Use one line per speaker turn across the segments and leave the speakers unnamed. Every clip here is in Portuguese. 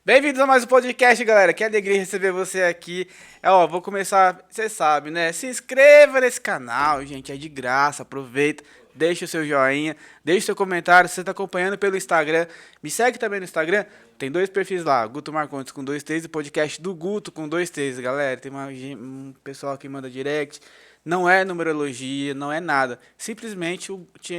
Bem-vindos a mais um podcast, galera. Que alegria receber você aqui. Vou começar, você sabe, né? Se inscreva nesse canal, gente, é de graça. Aproveita, deixa o seu joinha, deixa o seu comentário. Se você está acompanhando pelo Instagram, me segue também no Instagram. Tem dois perfis lá, Guto Marcontes com dois T's e podcast do Guto com dois T's, galera. Tem um pessoal que manda direct. Não é numerologia, não é nada. Simplesmente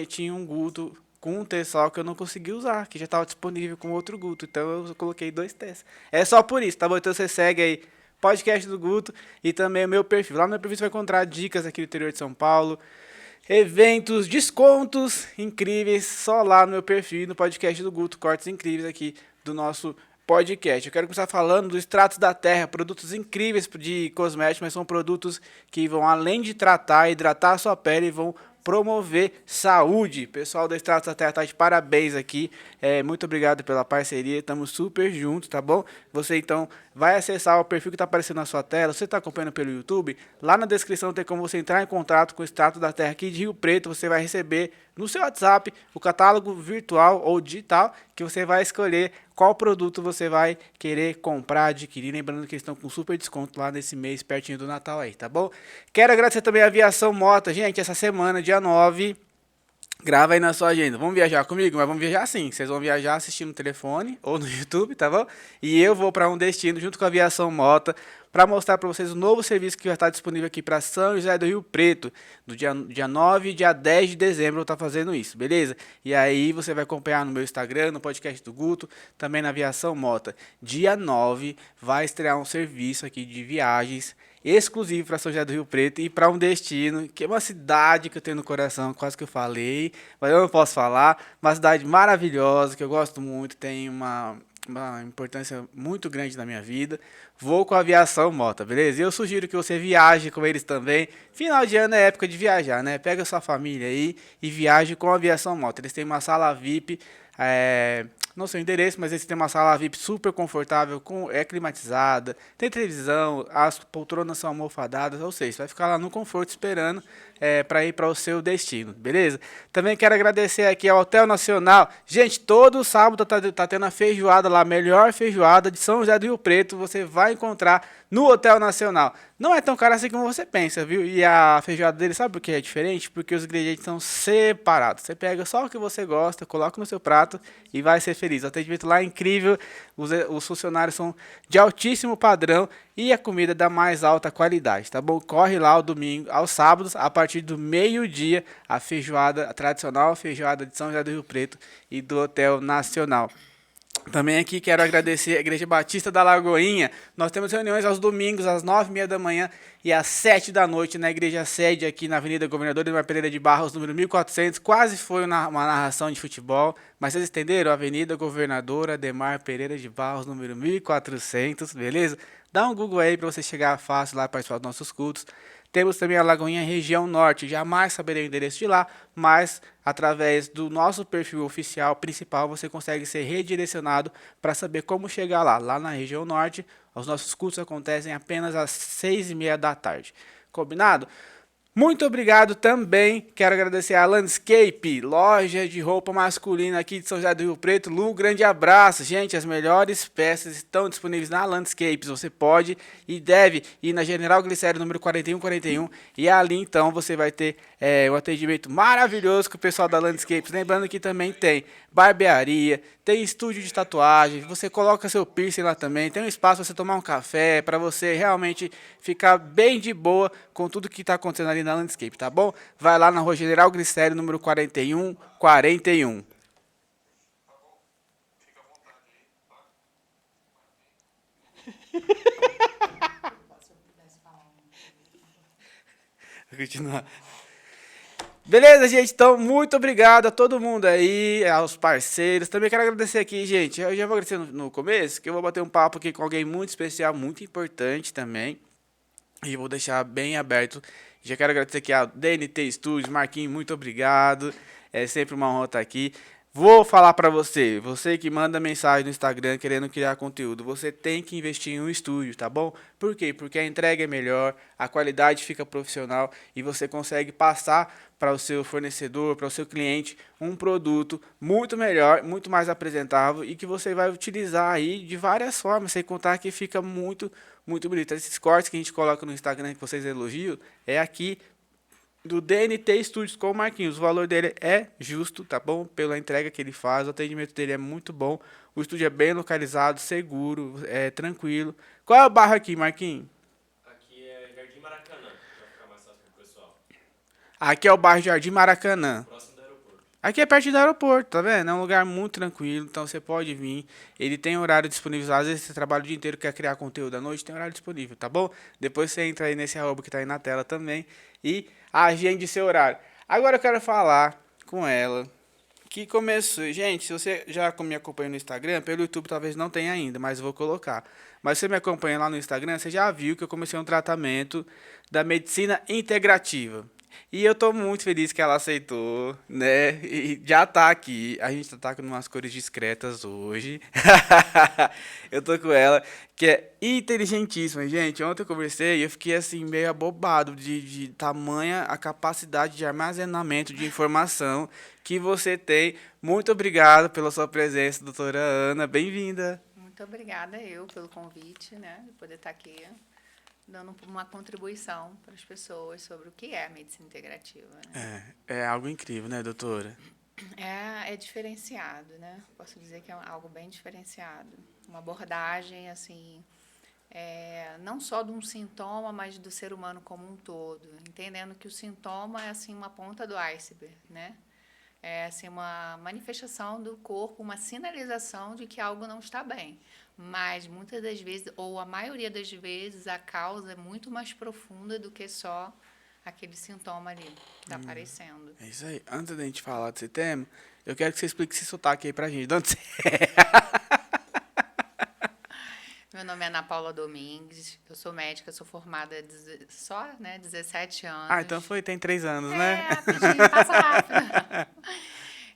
tinha um Guto com um T só que eu não consegui usar, que já estava disponível com outro Guto. Então eu coloquei dois T's. É só por isso, tá bom? Então você segue aí podcast do Guto e também o meu perfil. Lá no meu perfil você vai encontrar dicas aqui do interior de São Paulo, eventos, descontos incríveis, só lá no meu perfil, no podcast do Guto, cortes incríveis aqui do nosso podcast. Eu quero começar falando dos extratos da terra, produtos incríveis de cosméticos, mas são produtos que vão além de tratar, hidratar a sua pele, vão promover saúde. Pessoal do Extratos da Terra tá de parabéns aqui. Muito obrigado pela parceria. Estamos super juntos, tá bom? Você então vai acessar o perfil que está aparecendo na sua tela. Você está acompanhando pelo YouTube? Lá na descrição tem como você entrar em contato com o Extrato da Terra aqui de Rio Preto. Você vai receber no seu WhatsApp o catálogo virtual ou digital que você vai escolher qual produto você vai querer comprar, adquirir. Lembrando que eles estão com super desconto lá nesse mês, pertinho do Natal aí, tá bom? Quero agradecer também a Aviação Mota. Gente, essa semana, dia 9, grava aí na sua agenda. Vamos viajar comigo? Mas vamos viajar sim. Vocês vão viajar assistindo no telefone ou no YouTube, tá bom? E eu vou para um destino junto com a Aviação Mota para mostrar para vocês o novo serviço que vai estar disponível aqui para São José do Rio Preto. Do dia 9 e dia 10 de dezembro eu estou fazendo isso, beleza? E aí você vai acompanhar no meu Instagram, no podcast do Guto, também na Aviação Mota. Dia 9 vai estrear um serviço aqui de viagens exclusivo para São José do Rio Preto e para um destino, que é uma cidade que eu tenho no coração, quase que eu falei, mas eu não posso falar, uma cidade maravilhosa, que eu gosto muito, tem uma importância muito grande na minha vida. Vou com a Aviação Mota, beleza? E eu sugiro que você viaje com eles também. Final de ano é época de viajar, né? Pega sua família aí e viaje com a Aviação Mota. Eles têm uma sala VIP, não sei o endereço, mas eles têm uma sala VIP super confortável, é climatizada, tem televisão, as poltronas são almofadadas, ou seja, você vai ficar lá no conforto esperando para ir para o seu destino, beleza? Também quero agradecer aqui ao Hotel Nacional. Gente, todo sábado tá tendo a feijoada lá, a melhor feijoada de São José do Rio Preto, você vai encontrar no Hotel Nacional. Não é tão caro assim como você pensa, viu? E a feijoada dele, sabe por que é diferente? Porque os ingredientes são separados. Você pega só o que você gosta, coloca no seu prato e vai ser feliz. O atendimento lá é incrível, os funcionários são de altíssimo padrão e a comida da mais alta qualidade, tá bom? Corre lá ao domingo, aos sábados, a partir do meio-dia, a feijoada, a tradicional feijoada de São José do Rio Preto e do Hotel Nacional. Também aqui quero agradecer a Igreja Batista da Lagoinha. Nós temos reuniões aos domingos, às 9h30 da manhã e às 7 da noite na igreja sede aqui na Avenida Governador Edmar Pereira de Barros, número 1400. Quase foi uma narração de futebol, mas vocês entenderam? Avenida Governador Ademar Pereira de Barros, número 1400, beleza? Dá um Google aí para você chegar fácil lá para participar dos nossos cultos. Temos também a Lagoinha Região Norte. Jamais saberei o endereço de lá, mas através do nosso perfil oficial principal você consegue ser redirecionado para saber como chegar lá. Lá na região Norte, os nossos cultos acontecem apenas às 6h30 da tarde. Combinado? Muito obrigado também. Quero agradecer a Landscape, loja de roupa masculina aqui de São José do Rio Preto. Lu, grande abraço. Gente, as melhores peças estão disponíveis na Landscapes. Você pode e deve ir na General Glicério, número 4141. E ali, então, você vai ter um atendimento maravilhoso com o pessoal da Landscapes. Lembrando que também tem barbearia, tem estúdio de tatuagem. Você coloca seu piercing lá também. Tem um espaço para você tomar um café, para você realmente ficar bem de boa com tudo que está acontecendo ali na Landscape, tá bom? Vai lá na Rua General Glicério, número 4141. Vou continuar. Beleza, gente? Então, muito obrigado a todo mundo aí, aos parceiros. Também quero agradecer aqui, gente. Eu já vou agradecer no começo, que eu vou bater um papo aqui com alguém muito especial, muito importante também. E vou deixar bem aberto. Já quero agradecer aqui a DNT Studios, Marquinhos, muito obrigado. É sempre uma honra estar aqui. Vou falar pra você, você que manda mensagem no Instagram querendo criar conteúdo, você tem que investir em um estúdio, tá bom? Por quê? Porque a entrega é melhor, a qualidade fica profissional e você consegue passar para o seu fornecedor, para o seu cliente, um produto muito melhor, muito mais apresentável e que você vai utilizar aí de várias formas, sem contar que fica muito bonito. Esses cortes que a gente coloca no Instagram que vocês elogiam, é aqui do DNT Studios com o Marquinhos. O valor dele é justo, tá bom? Pela entrega que ele faz, o atendimento dele é muito bom. O estúdio é bem localizado, seguro, é tranquilo. Qual é o bairro aqui, Marquinhos?
Aqui é Jardim Maracanã, pra ficar mais fácil pro pessoal.
Aqui é o bairro Jardim Maracanã.
Próximo do aeroporto.
Aqui é perto do aeroporto, tá vendo? É um lugar muito tranquilo, então você pode vir. Ele tem horário disponível. Às vezes você trabalha o dia inteiro, quer criar conteúdo à noite, tem horário disponível, tá bom? Depois você entra aí nesse arroba que tá aí na tela também e agende seu horário. Agora eu quero falar com ela que começou. Gente, se você já me acompanha no Instagram, pelo YouTube talvez não tenha ainda, mas eu vou colocar. Mas se você me acompanha lá no Instagram, você já viu que eu comecei um tratamento da medicina integrativa. E eu tô muito feliz que ela aceitou, né? E já tá aqui. A gente tá com umas cores discretas hoje. Eu tô com ela, que é inteligentíssima, gente. Ontem eu conversei e eu fiquei assim, meio abobado de tamanha a capacidade de armazenamento de informação que você tem. Muito obrigado pela sua presença, doutora Ana. Bem-vinda.
Muito obrigada eu pelo convite, né, de poder estar aqui dando uma contribuição para as pessoas sobre o que é a medicina integrativa, né?
É algo incrível, né, doutora?
É diferenciado, né? Posso dizer que é algo bem diferenciado. Uma abordagem, assim, não só de um sintoma, mas do ser humano como um todo. Entendendo que o sintoma é, assim, uma ponta do iceberg, né? É assim, uma manifestação do corpo, uma sinalização de que algo não está bem. Mas muitas das vezes, ou a maioria das vezes, a causa é muito mais profunda do que só aquele sintoma ali que está aparecendo.
É isso aí. Antes da gente falar desse tema, eu quero que você explique esse sotaque aí pra gente. De onde você
Meu nome é Ana Paula Domingues, eu sou médica, sou formada só, né, 17
Ah, então
anos.
tem 3 anos, né?
É, rapidinho, passa rápido.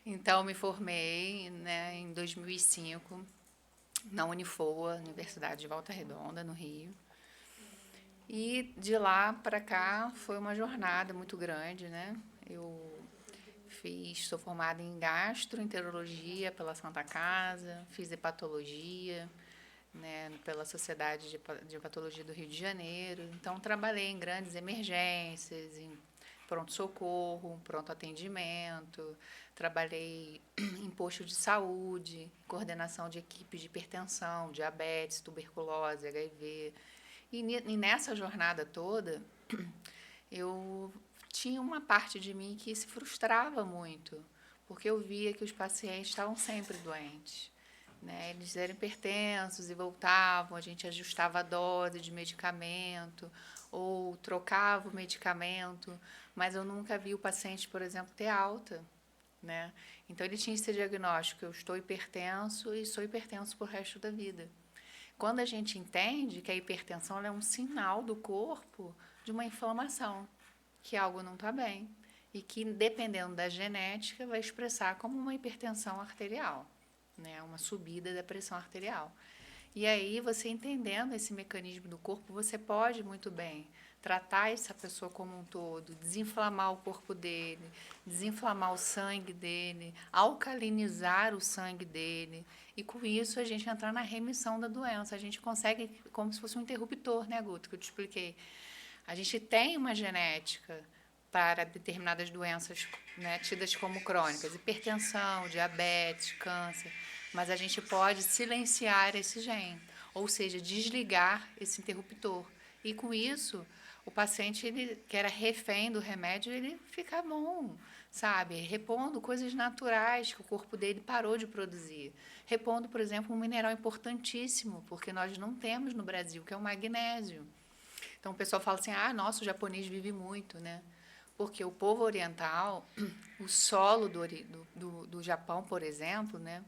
Então, me formei, né, em 2005 na Unifoa, Universidade de Volta Redonda, no Rio. E de lá para cá foi uma jornada muito grande, né? Sou formada em gastroenterologia pela Santa Casa, fiz hepatologia, né, pela Sociedade de Hepatologia do Rio de Janeiro. Então, trabalhei em grandes emergências, em pronto-socorro, pronto atendimento, trabalhei em posto de saúde, coordenação de equipes de hipertensão, diabetes, tuberculose, HIV. E nessa jornada toda, eu tinha uma parte de mim que se frustrava muito, porque eu via que os pacientes estavam sempre doentes. Né? Eles eram hipertensos e voltavam, a gente ajustava a dose de medicamento ou trocava o medicamento, mas eu nunca vi o paciente, por exemplo, ter alta. Né? Então, ele tinha esse diagnóstico: eu estou hipertenso e sou hipertenso por resto da vida. Quando a gente entende que a hipertensão é um sinal do corpo de uma inflamação, que algo não está bem, e que, dependendo da genética, vai expressar como uma hipertensão arterial, né? Uma subida da pressão arterial. E aí, você entendendo esse mecanismo do corpo, você pode muito bem tratar essa pessoa como um todo, desinflamar o corpo dele, desinflamar o sangue dele, alcalinizar o sangue dele. E com isso a gente entrar na remissão da doença. A gente consegue, como se fosse um interruptor, né, Guto, que eu te expliquei. A gente tem uma genética para determinadas doenças, né, tidas como crônicas, hipertensão, diabetes, câncer, mas a gente pode silenciar esse gene, ou seja, desligar esse interruptor. E com isso, o paciente, ele, que era refém do remédio, ele fica bom, sabe? Repondo coisas naturais que o corpo dele parou de produzir. Repondo, por exemplo, um mineral importantíssimo, porque nós não temos no Brasil, que é o magnésio. Então, o pessoal fala assim, nossa, o japonês vive muito, né? Porque o povo oriental, o solo do Japão, por exemplo, né?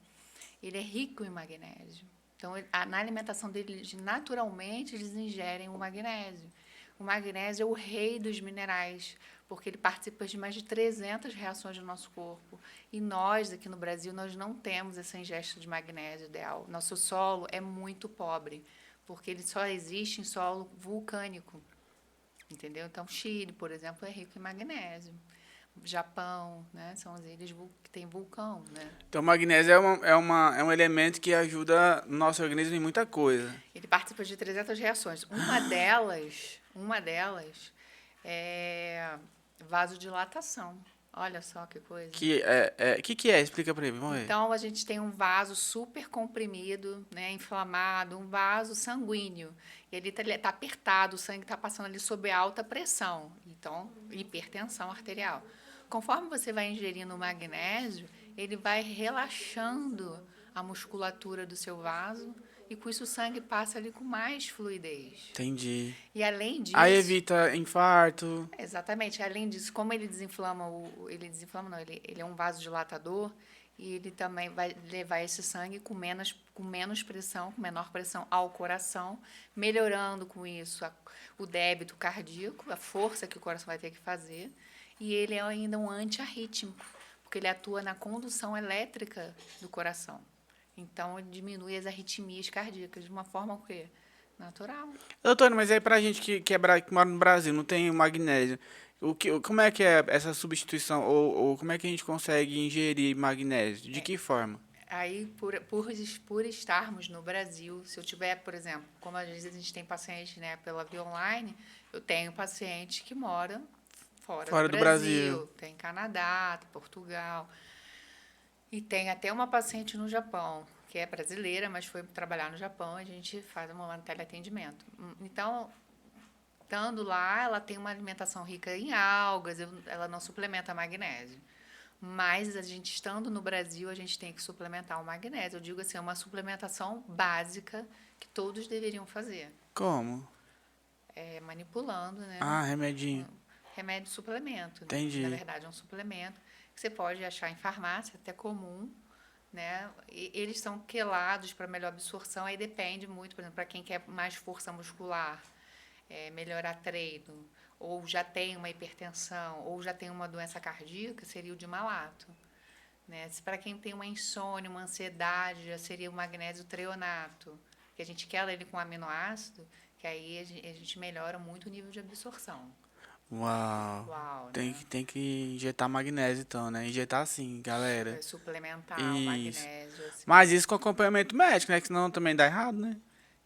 Ele é rico em magnésio. Então, na alimentação deles, naturalmente, eles ingerem o magnésio. O magnésio é o rei dos minerais, porque ele participa de mais de 300 reações do nosso corpo. E nós, aqui no Brasil, nós não temos essa ingesta de magnésio ideal. Nosso solo é muito pobre, porque ele só existe em solo vulcânico, entendeu? Então, Chile, por exemplo, é rico em magnésio. Japão, né? São as ilhas que tem vulcão, né?
Então, o magnésio é um elemento que ajuda o nosso organismo em muita coisa.
Ele participa de 300 reações. Uma delas é vasodilatação. Olha só que coisa.
Que é? Explica pra mim, vamos ver.
Então, a gente tem um vaso super comprimido, né, inflamado, um vaso sanguíneo. E ele está apertado, o sangue está passando ali sob alta pressão. Então, hipertensão arterial. Conforme você vai ingerindo o magnésio, ele vai relaxando a musculatura do seu vaso e com isso o sangue passa ali com mais fluidez.
Entendi.
E além disso...
Aí evita infarto.
Exatamente. Além disso, como ele desinflama ele é um vasodilatador e ele também vai levar esse sangue com menos pressão, com menor pressão ao coração, melhorando com isso o débito cardíaco, a força que o coração vai ter que fazer. E ele é ainda um antiarrítmico, porque ele atua na condução elétrica do coração. Então, ele diminui as arritmias cardíacas de uma forma o quê? Natural.
Doutor, mas aí pra gente que mora no Brasil, não tem magnésio, como é que é essa substituição? Ou como é que a gente consegue ingerir magnésio? De que forma?
Aí, por estarmos no Brasil, se eu tiver, por exemplo, como às vezes a gente tem paciente, né, pela via online, eu tenho paciente que mora fora do Brasil. Tem Canadá, tem Portugal. E tem até uma paciente no Japão, que é brasileira, mas foi trabalhar no Japão, a gente faz um teleatendimento. Então, estando lá, ela tem uma alimentação rica em algas, ela não suplementa magnésio. Mas a gente estando no Brasil, a gente tem que suplementar o magnésio. Eu digo assim, é uma suplementação básica que todos deveriam fazer.
Como?
Manipulando, né?
Ah, remedinho.
Remédio suplemento.
Entendi.
Na verdade, é um suplemento que você pode achar em farmácia, até comum, né? E eles são quelados para melhor absorção, aí depende muito, por exemplo, para quem quer mais força muscular, melhorar treino, ou já tem uma hipertensão, ou já tem uma doença cardíaca, seria o de malato. Né? Se para quem tem uma insônia, uma ansiedade, já seria o magnésio treonato, que a gente quela ele com aminoácido, que aí a gente melhora muito o nível de absorção.
Uau.
Né?
Tem que injetar magnésio então, né? Injetar sim, galera.
Suplementar
Isso.
o magnésio. Assim.
Mas isso com acompanhamento médico, né? Que senão também dá errado, né?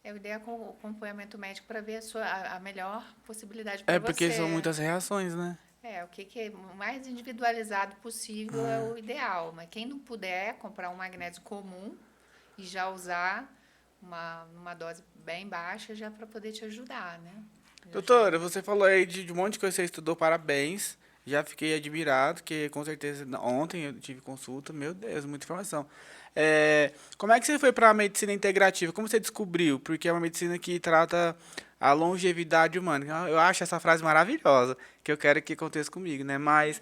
É a ideia com o acompanhamento médico para ver a melhor possibilidade para você.
Porque são muitas reações, né?
O que é o mais individualizado possível é o ideal. Mas quem não puder comprar um magnésio comum e já usar numa dose bem baixa já para poder te ajudar, né?
Doutora, você falou aí de um monte de coisa que você estudou, parabéns. Já fiquei admirado, que com certeza ontem eu tive consulta, meu Deus, muita informação. Como é que você foi para a medicina integrativa? Como você descobriu? Porque é uma medicina que trata a longevidade humana. Eu acho essa frase maravilhosa, que eu quero que aconteça comigo, né? Mas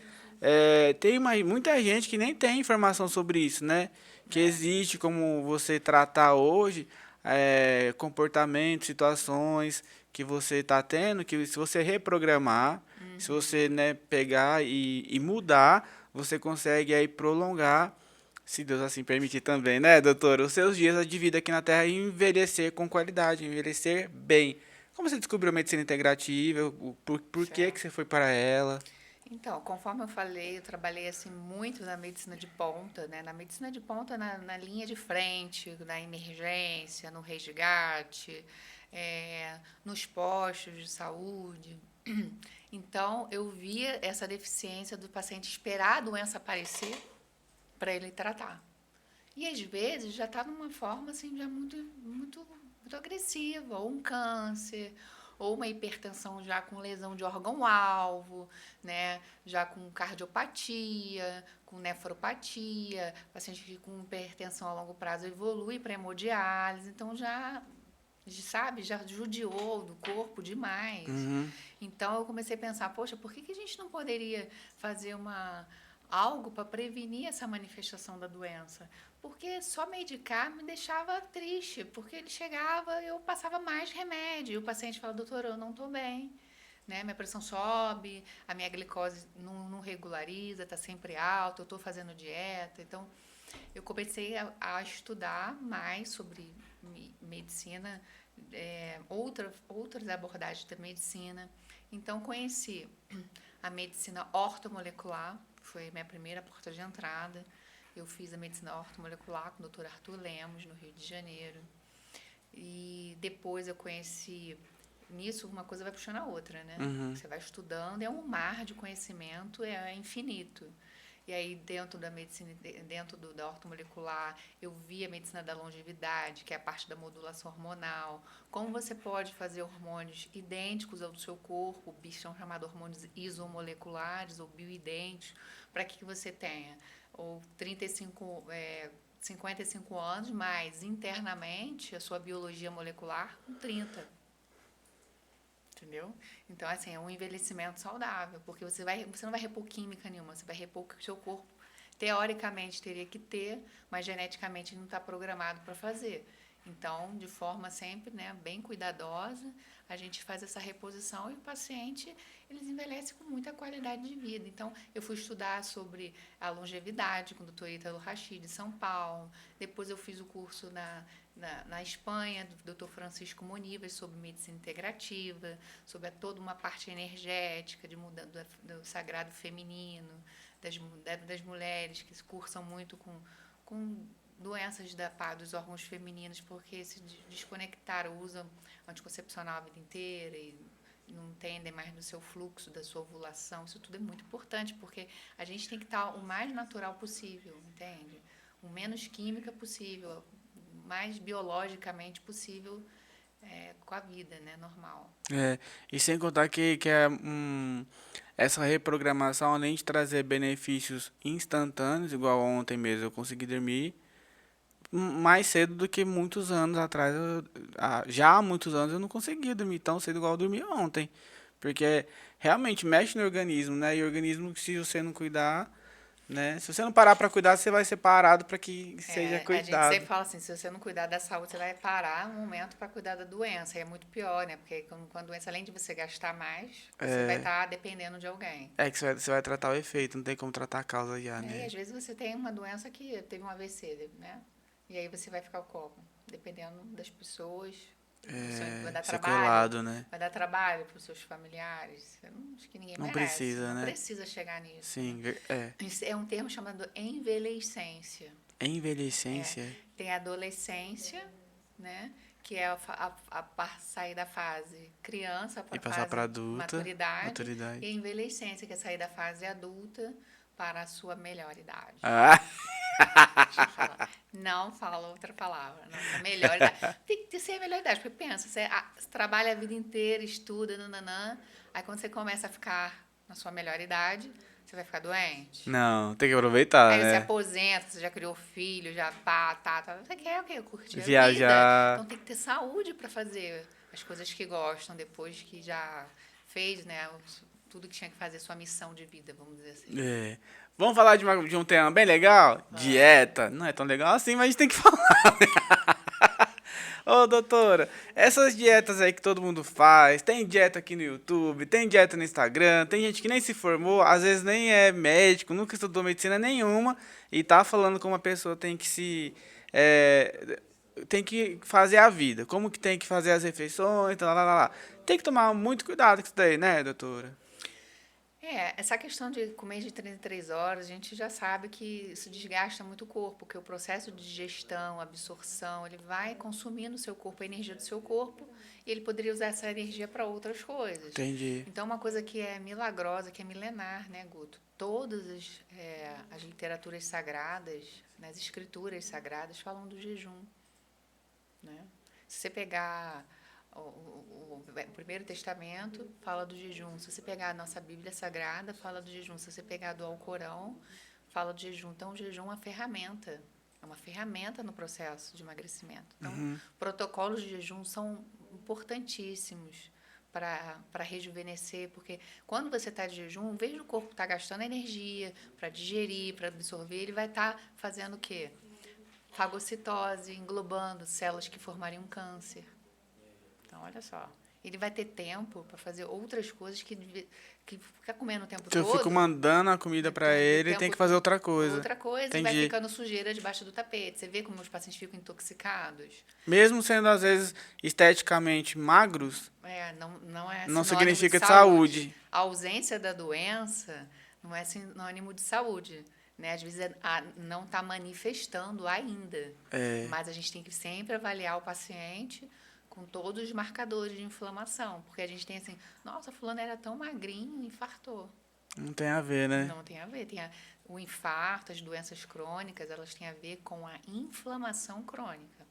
tem muita gente que nem tem informação sobre isso, né? Que existe como você tratar hoje comportamentos, situações que você está tendo, que se você reprogramar, se você pegar e mudar, você consegue aí prolongar, se Deus assim permitir também, né, doutora, os seus dias de vida aqui na Terra e envelhecer com qualidade, envelhecer bem. Como você descobriu a medicina integrativa? Por que você foi para ela?
Então, conforme eu falei, eu trabalhei assim muito na medicina de ponta, né? Na medicina de ponta, na linha de frente, na emergência, no resgate, nos postos de saúde. Então, eu via essa deficiência do paciente esperar a doença aparecer para ele tratar. E às vezes já está numa forma assim já muito, muito, muito agressiva, ou um câncer, ou uma hipertensão já com lesão de órgão-alvo, né? Já com cardiopatia, com nefropatia, paciente com hipertensão a longo prazo evolui para hemodiálise, então já judiou do corpo demais. Então eu comecei a pensar, poxa, por que a gente não poderia fazer algo para prevenir essa manifestação da doença? Porque só medicar me deixava triste, porque ele chegava, eu passava mais remédio, e o paciente fala, doutora, eu não estou bem. né? Minha pressão sobe, a minha glicose não regulariza, está sempre alta, eu estou fazendo dieta. Então, eu comecei a estudar mais sobre medicina, outras abordagens da medicina. Então, conheci a medicina ortomolecular, foi a minha primeira porta de entrada. Eu fiz a medicina ortomolecular com o Dr. Arthur Lemos, no Rio de Janeiro. E depois eu conheci... Nisso, uma coisa vai puxando a outra, né? Você vai estudando, é um mar de conhecimento, é infinito. E aí, dentro da medicina, dentro da ortomolecular, eu vi a medicina da longevidade, que é a parte da modulação hormonal. Como você pode fazer hormônios idênticos ao do seu corpo, são chamados hormônios isomoleculares ou bioidênticos, para que você tenha ou 55 anos, mas internamente a sua biologia molecular com 30. Entendeu? Então, assim, é um envelhecimento saudável, porque você não vai repor química nenhuma, você vai repor o que o seu corpo, teoricamente, teria que ter, mas geneticamente não está programado para fazer. Então, de forma sempre, né, bem cuidadosa, a gente faz essa reposição e o paciente, eles envelhecem com muita qualidade de vida. Então, eu fui estudar sobre a longevidade com o Dr. Ítalo Rachid, de São Paulo. Depois eu fiz o curso na Espanha, do Dr. Francisco Monivas, sobre medicina integrativa, sobre toda uma parte energética, do sagrado feminino, das mulheres que se cursam muito com doenças dos órgãos femininos, porque se desconectaram, usam anticoncepcional a vida inteira e não entendem mais do seu fluxo, da sua ovulação. Isso tudo é muito importante, porque a gente tem que estar o mais natural possível, entende? O menos química possível, o mais biologicamente possível com a vida, né, normal.
E sem contar que essa reprogramação, além de trazer benefícios instantâneos, igual ontem mesmo eu consegui dormir mais cedo do que muitos anos atrás. Já há muitos anos eu não conseguia dormir tão cedo igual eu dormi ontem. Porque realmente mexe no organismo, né? E o organismo, se você não cuidar, né? Se você não parar para cuidar, você vai ser parado para que seja
A gente
cuidado.
sempre fala assim, se você não cuidar da saúde, você vai parar um momento para cuidar da doença. E é muito pior, né? Porque com a doença, além de você gastar mais, você vai estar dependendo de alguém.
É que você vai tratar o efeito, não tem como tratar a causa já,
E
né?
às vezes você tem uma doença que teve um AVC, né? E aí você vai ficar como? Dependendo das pessoas. Vai dar trabalho.
Sequelado, né?
Vai dar trabalho para os seus familiares. Eu acho que ninguém
Não
merece.
precisa,
Não
né?
precisa chegar nisso.
Sim,
Isso é um termo chamado envelhecência.
envelhecência.
Tem a adolescência, né? Que é sair da fase criança para
E
a
passar
fase
para adulta.
maturidade. E a envelhecência, que é sair da fase adulta para a sua melhor idade.
Ah,
Deixa eu falar. Não fala outra palavra. Nossa, melhor idade. Tem que ser a melhor idade. Porque pensa, você trabalha a vida inteira, estuda, nananã. Aí quando você começa a ficar na sua melhor idade, você vai ficar doente.
não, tem que aproveitar,
Aí você
né?
aposenta, você já criou filho, já tá. Você quer o quê? Curtir a
Viajar.
vida. Então tem que ter saúde para fazer as coisas que gostam, depois que já fez, né? Tudo que tinha que fazer, sua missão de vida, vamos dizer assim.
Vamos falar de um tema bem legal? Dieta. Não é tão legal assim, mas a gente tem que falar, né? Ô, doutora, essas dietas aí que todo mundo faz, tem dieta aqui no YouTube, tem dieta no Instagram, tem gente que nem se formou, às vezes nem é médico, nunca estudou medicina nenhuma, e tá falando como a pessoa tem que tem que fazer a vida, como que tem que fazer as refeições, lá. Tem que tomar muito cuidado com isso daí, né, doutora?
Essa questão de comer de 33 horas, a gente já sabe que isso desgasta muito o corpo, porque o processo de digestão, absorção, ele vai consumindo o seu corpo, a energia do seu corpo, e ele poderia usar essa energia para outras coisas.
Entendi.
Então, uma coisa que é milagrosa, que é milenar, né, Guto? Todas as literaturas sagradas, as escrituras sagradas, falam do jejum, né? Se você pegar... O Primeiro Testamento fala do jejum. Se você pegar a nossa Bíblia Sagrada, fala do jejum. Se você pegar do Alcorão, fala do jejum. Então, o jejum é uma ferramenta. É uma ferramenta no processo de emagrecimento. Então, protocolos de jejum são importantíssimos para rejuvenescer, porque quando você está de jejum, em vez do corpo estar gastando energia para digerir, para absorver, ele vai estar fazendo o quê? Fagocitose, englobando células que formariam câncer. Então, olha só. Ele vai ter tempo para fazer outras coisas que ficar comendo o tempo
Se eu
todo.
fico mandando a comida pra ele, tem que fazer outra coisa.
Outra coisa, e vai
Entendi.
ficando sujeira debaixo do tapete. Você vê como os pacientes ficam intoxicados?
Mesmo sendo, às vezes, esteticamente magros,
Não é
não
sinônimo
significa
de
de saúde.
A ausência da doença não é sinônimo de saúde. Né? Às vezes não está manifestando ainda.
É.
Mas a gente tem que sempre avaliar o paciente com todos os marcadores de inflamação. Porque a gente tem assim, nossa, fulano era tão magrinho, infartou.
Não tem a ver, né?
Não tem a ver. O infarto, as doenças crônicas, elas têm a ver com a inflamação crônica,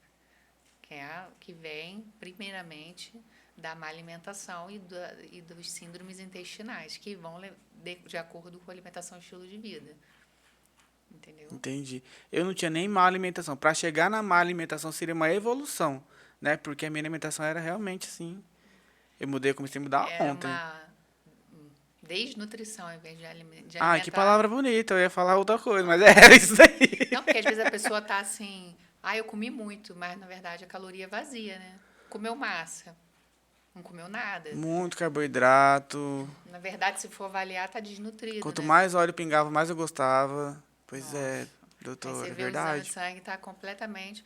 que vem, primeiramente, da má alimentação e dos síndromes intestinais, que vão de acordo com a alimentação e estilo de vida. Entendeu?
Entendi. Eu não tinha nem má alimentação. Para chegar na má alimentação seria uma evolução, né? Porque a minha alimentação era realmente assim. Eu mudei, comecei a mudar
Era
ontem.
uma desnutrição, em vez de alimentar.
Ah, que palavra bonita. Eu ia falar outra coisa, mas era isso daí.
Não, porque às vezes a pessoa tá assim, eu comi muito, mas na verdade a caloria é vazia, né? Comeu massa, não comeu nada.
Muito carboidrato.
Na verdade, se for avaliar, tá desnutrido,
Quanto
né?
mais óleo pingava, mais eu gostava. Pois
Nossa.
é,
Aí
doutor,
você
é
vê o exame
verdade.
de sangue, tá completamente...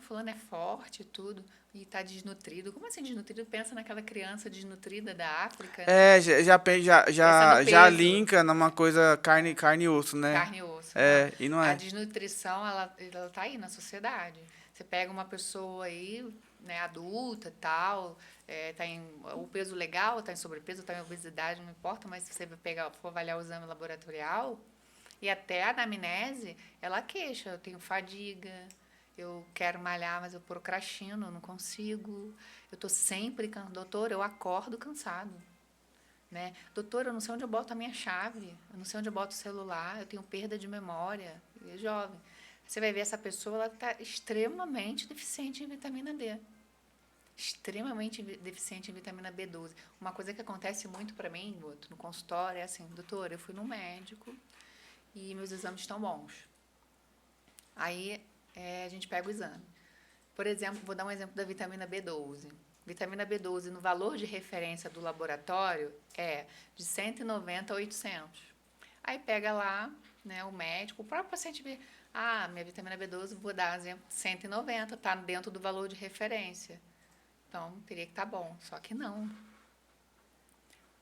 fulano é forte e tudo, e tá desnutrido. Como assim desnutrido? Pensa naquela criança desnutrida da África, né?
É,
Pensa no
já
peso.
linka numa coisa carne e osso, né?
Carne e osso.
É,
Não.
e não
A
é.
desnutrição, ela tá aí na sociedade. Você pega uma pessoa aí, né, adulta e tal, o peso legal, tá em sobrepeso, tá em obesidade, não importa, mas se você for avaliar o exame laboratorial, e até a anamnese, ela queixa, eu tenho fadiga, eu quero malhar, mas eu procrastino, eu não consigo, eu tô sempre cansado. Doutor, eu acordo cansado. Né? Doutor, eu não sei onde eu boto a minha chave, eu não sei onde eu boto o celular, eu tenho perda de memória, é jovem. Você vai ver essa pessoa, ela está extremamente deficiente em vitamina D. Extremamente deficiente em vitamina B12. Uma coisa que acontece muito para mim, no consultório, é assim, doutor, eu fui no médico e meus exames estão bons. Aí a gente pega o exame. Por exemplo, vou dar um exemplo da vitamina B12. Vitamina B12 no valor de referência do laboratório é de 190 a 800. Aí pega lá, né, o médico, o próprio paciente vê, minha vitamina B12, vou dar exemplo, 190, está dentro do valor de referência. Então, teria que estar bom, só que não.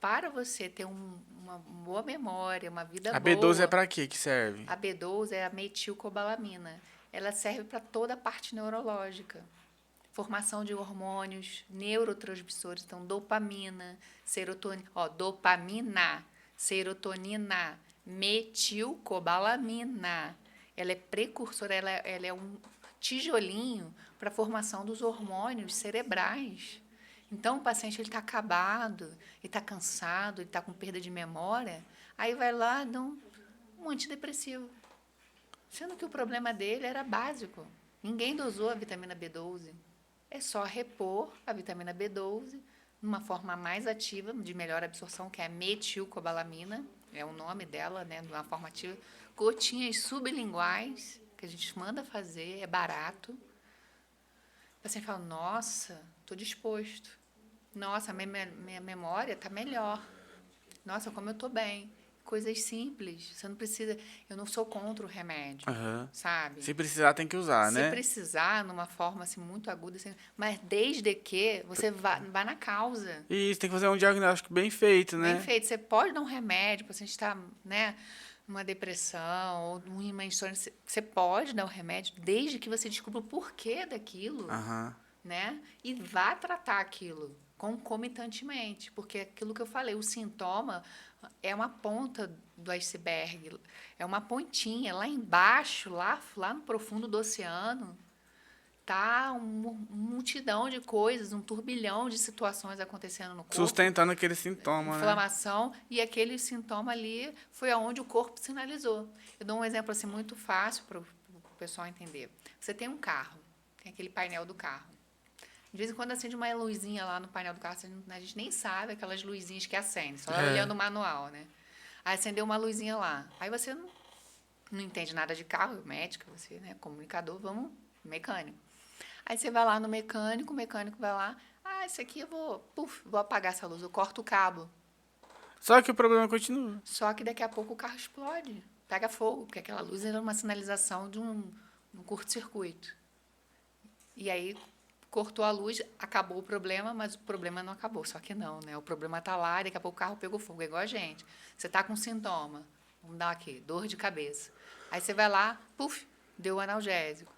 Para você ter uma boa memória, uma vida boa...
A B12 é para quê que serve?
A B12 é a metilcobalamina. Ela serve para toda a parte neurológica. Formação de hormônios, neurotransmissores, então dopamina, serotonina, dopamina, serotonina, metilcobalamina. Ela é precursora, ela é um tijolinho para a formação dos hormônios cerebrais. Então, o paciente está acabado, ele está cansado, ele está com perda de memória, aí vai lá e dá um antidepressivo. Sendo que o problema dele era básico. Ninguém dosou a vitamina B12. É só repor a vitamina B12 numa forma mais ativa, de melhor absorção, que é a metilcobalamina, é o nome dela, né, de uma forma ativa. Gotinhas sublinguais, que a gente manda fazer, é barato. O paciente fala, nossa, estou disposto. Nossa, minha memória está melhor. Nossa, como eu estou bem. Coisas simples. Você não precisa... Eu não sou contra o remédio, sabe?
Se precisar, tem que usar, né?
Se precisar, numa forma assim, muito aguda, assim, mas desde que você vá na causa.
Isso, tem que fazer um diagnóstico bem feito, né?
Bem feito. Você pode dar um remédio, o paciente está, né, numa depressão ou numa insônia. Você pode dar o remédio desde que você descubra o porquê daquilo, né? E vá tratar aquilo concomitantemente. Porque aquilo que eu falei, o sintoma é uma ponta do iceberg, é uma pontinha. Lá embaixo, lá no profundo do oceano, tá uma multidão de coisas, um turbilhão de situações acontecendo no corpo.
Sustentando aquele sintoma,
inflamação, né? E aquele sintoma ali foi aonde o corpo sinalizou. Eu dou um exemplo assim muito fácil para o pessoal entender. Você tem um carro, tem aquele painel do carro. De vez em quando acende uma luzinha lá no painel do carro, a gente nem sabe aquelas luzinhas que acendem, só olhando o manual, né? Aí acendeu uma luzinha lá. Aí você não entende nada de carro, médica, você, né, comunicador, vamos, mecânico. Aí você vai lá no mecânico, o mecânico vai lá, esse aqui eu vou apagar essa luz, eu corto o cabo.
Só que o problema continua.
Só que daqui a pouco o carro explode, pega fogo, porque aquela luz era uma sinalização de um curto-circuito. E aí cortou a luz, acabou o problema, mas o problema não acabou. Só que não, né? O problema está lá e daqui a pouco o carro pegou fogo. É igual a gente. Você está com um sintoma, vamos dar aqui, dor de cabeça. Aí você vai lá, deu o analgésico.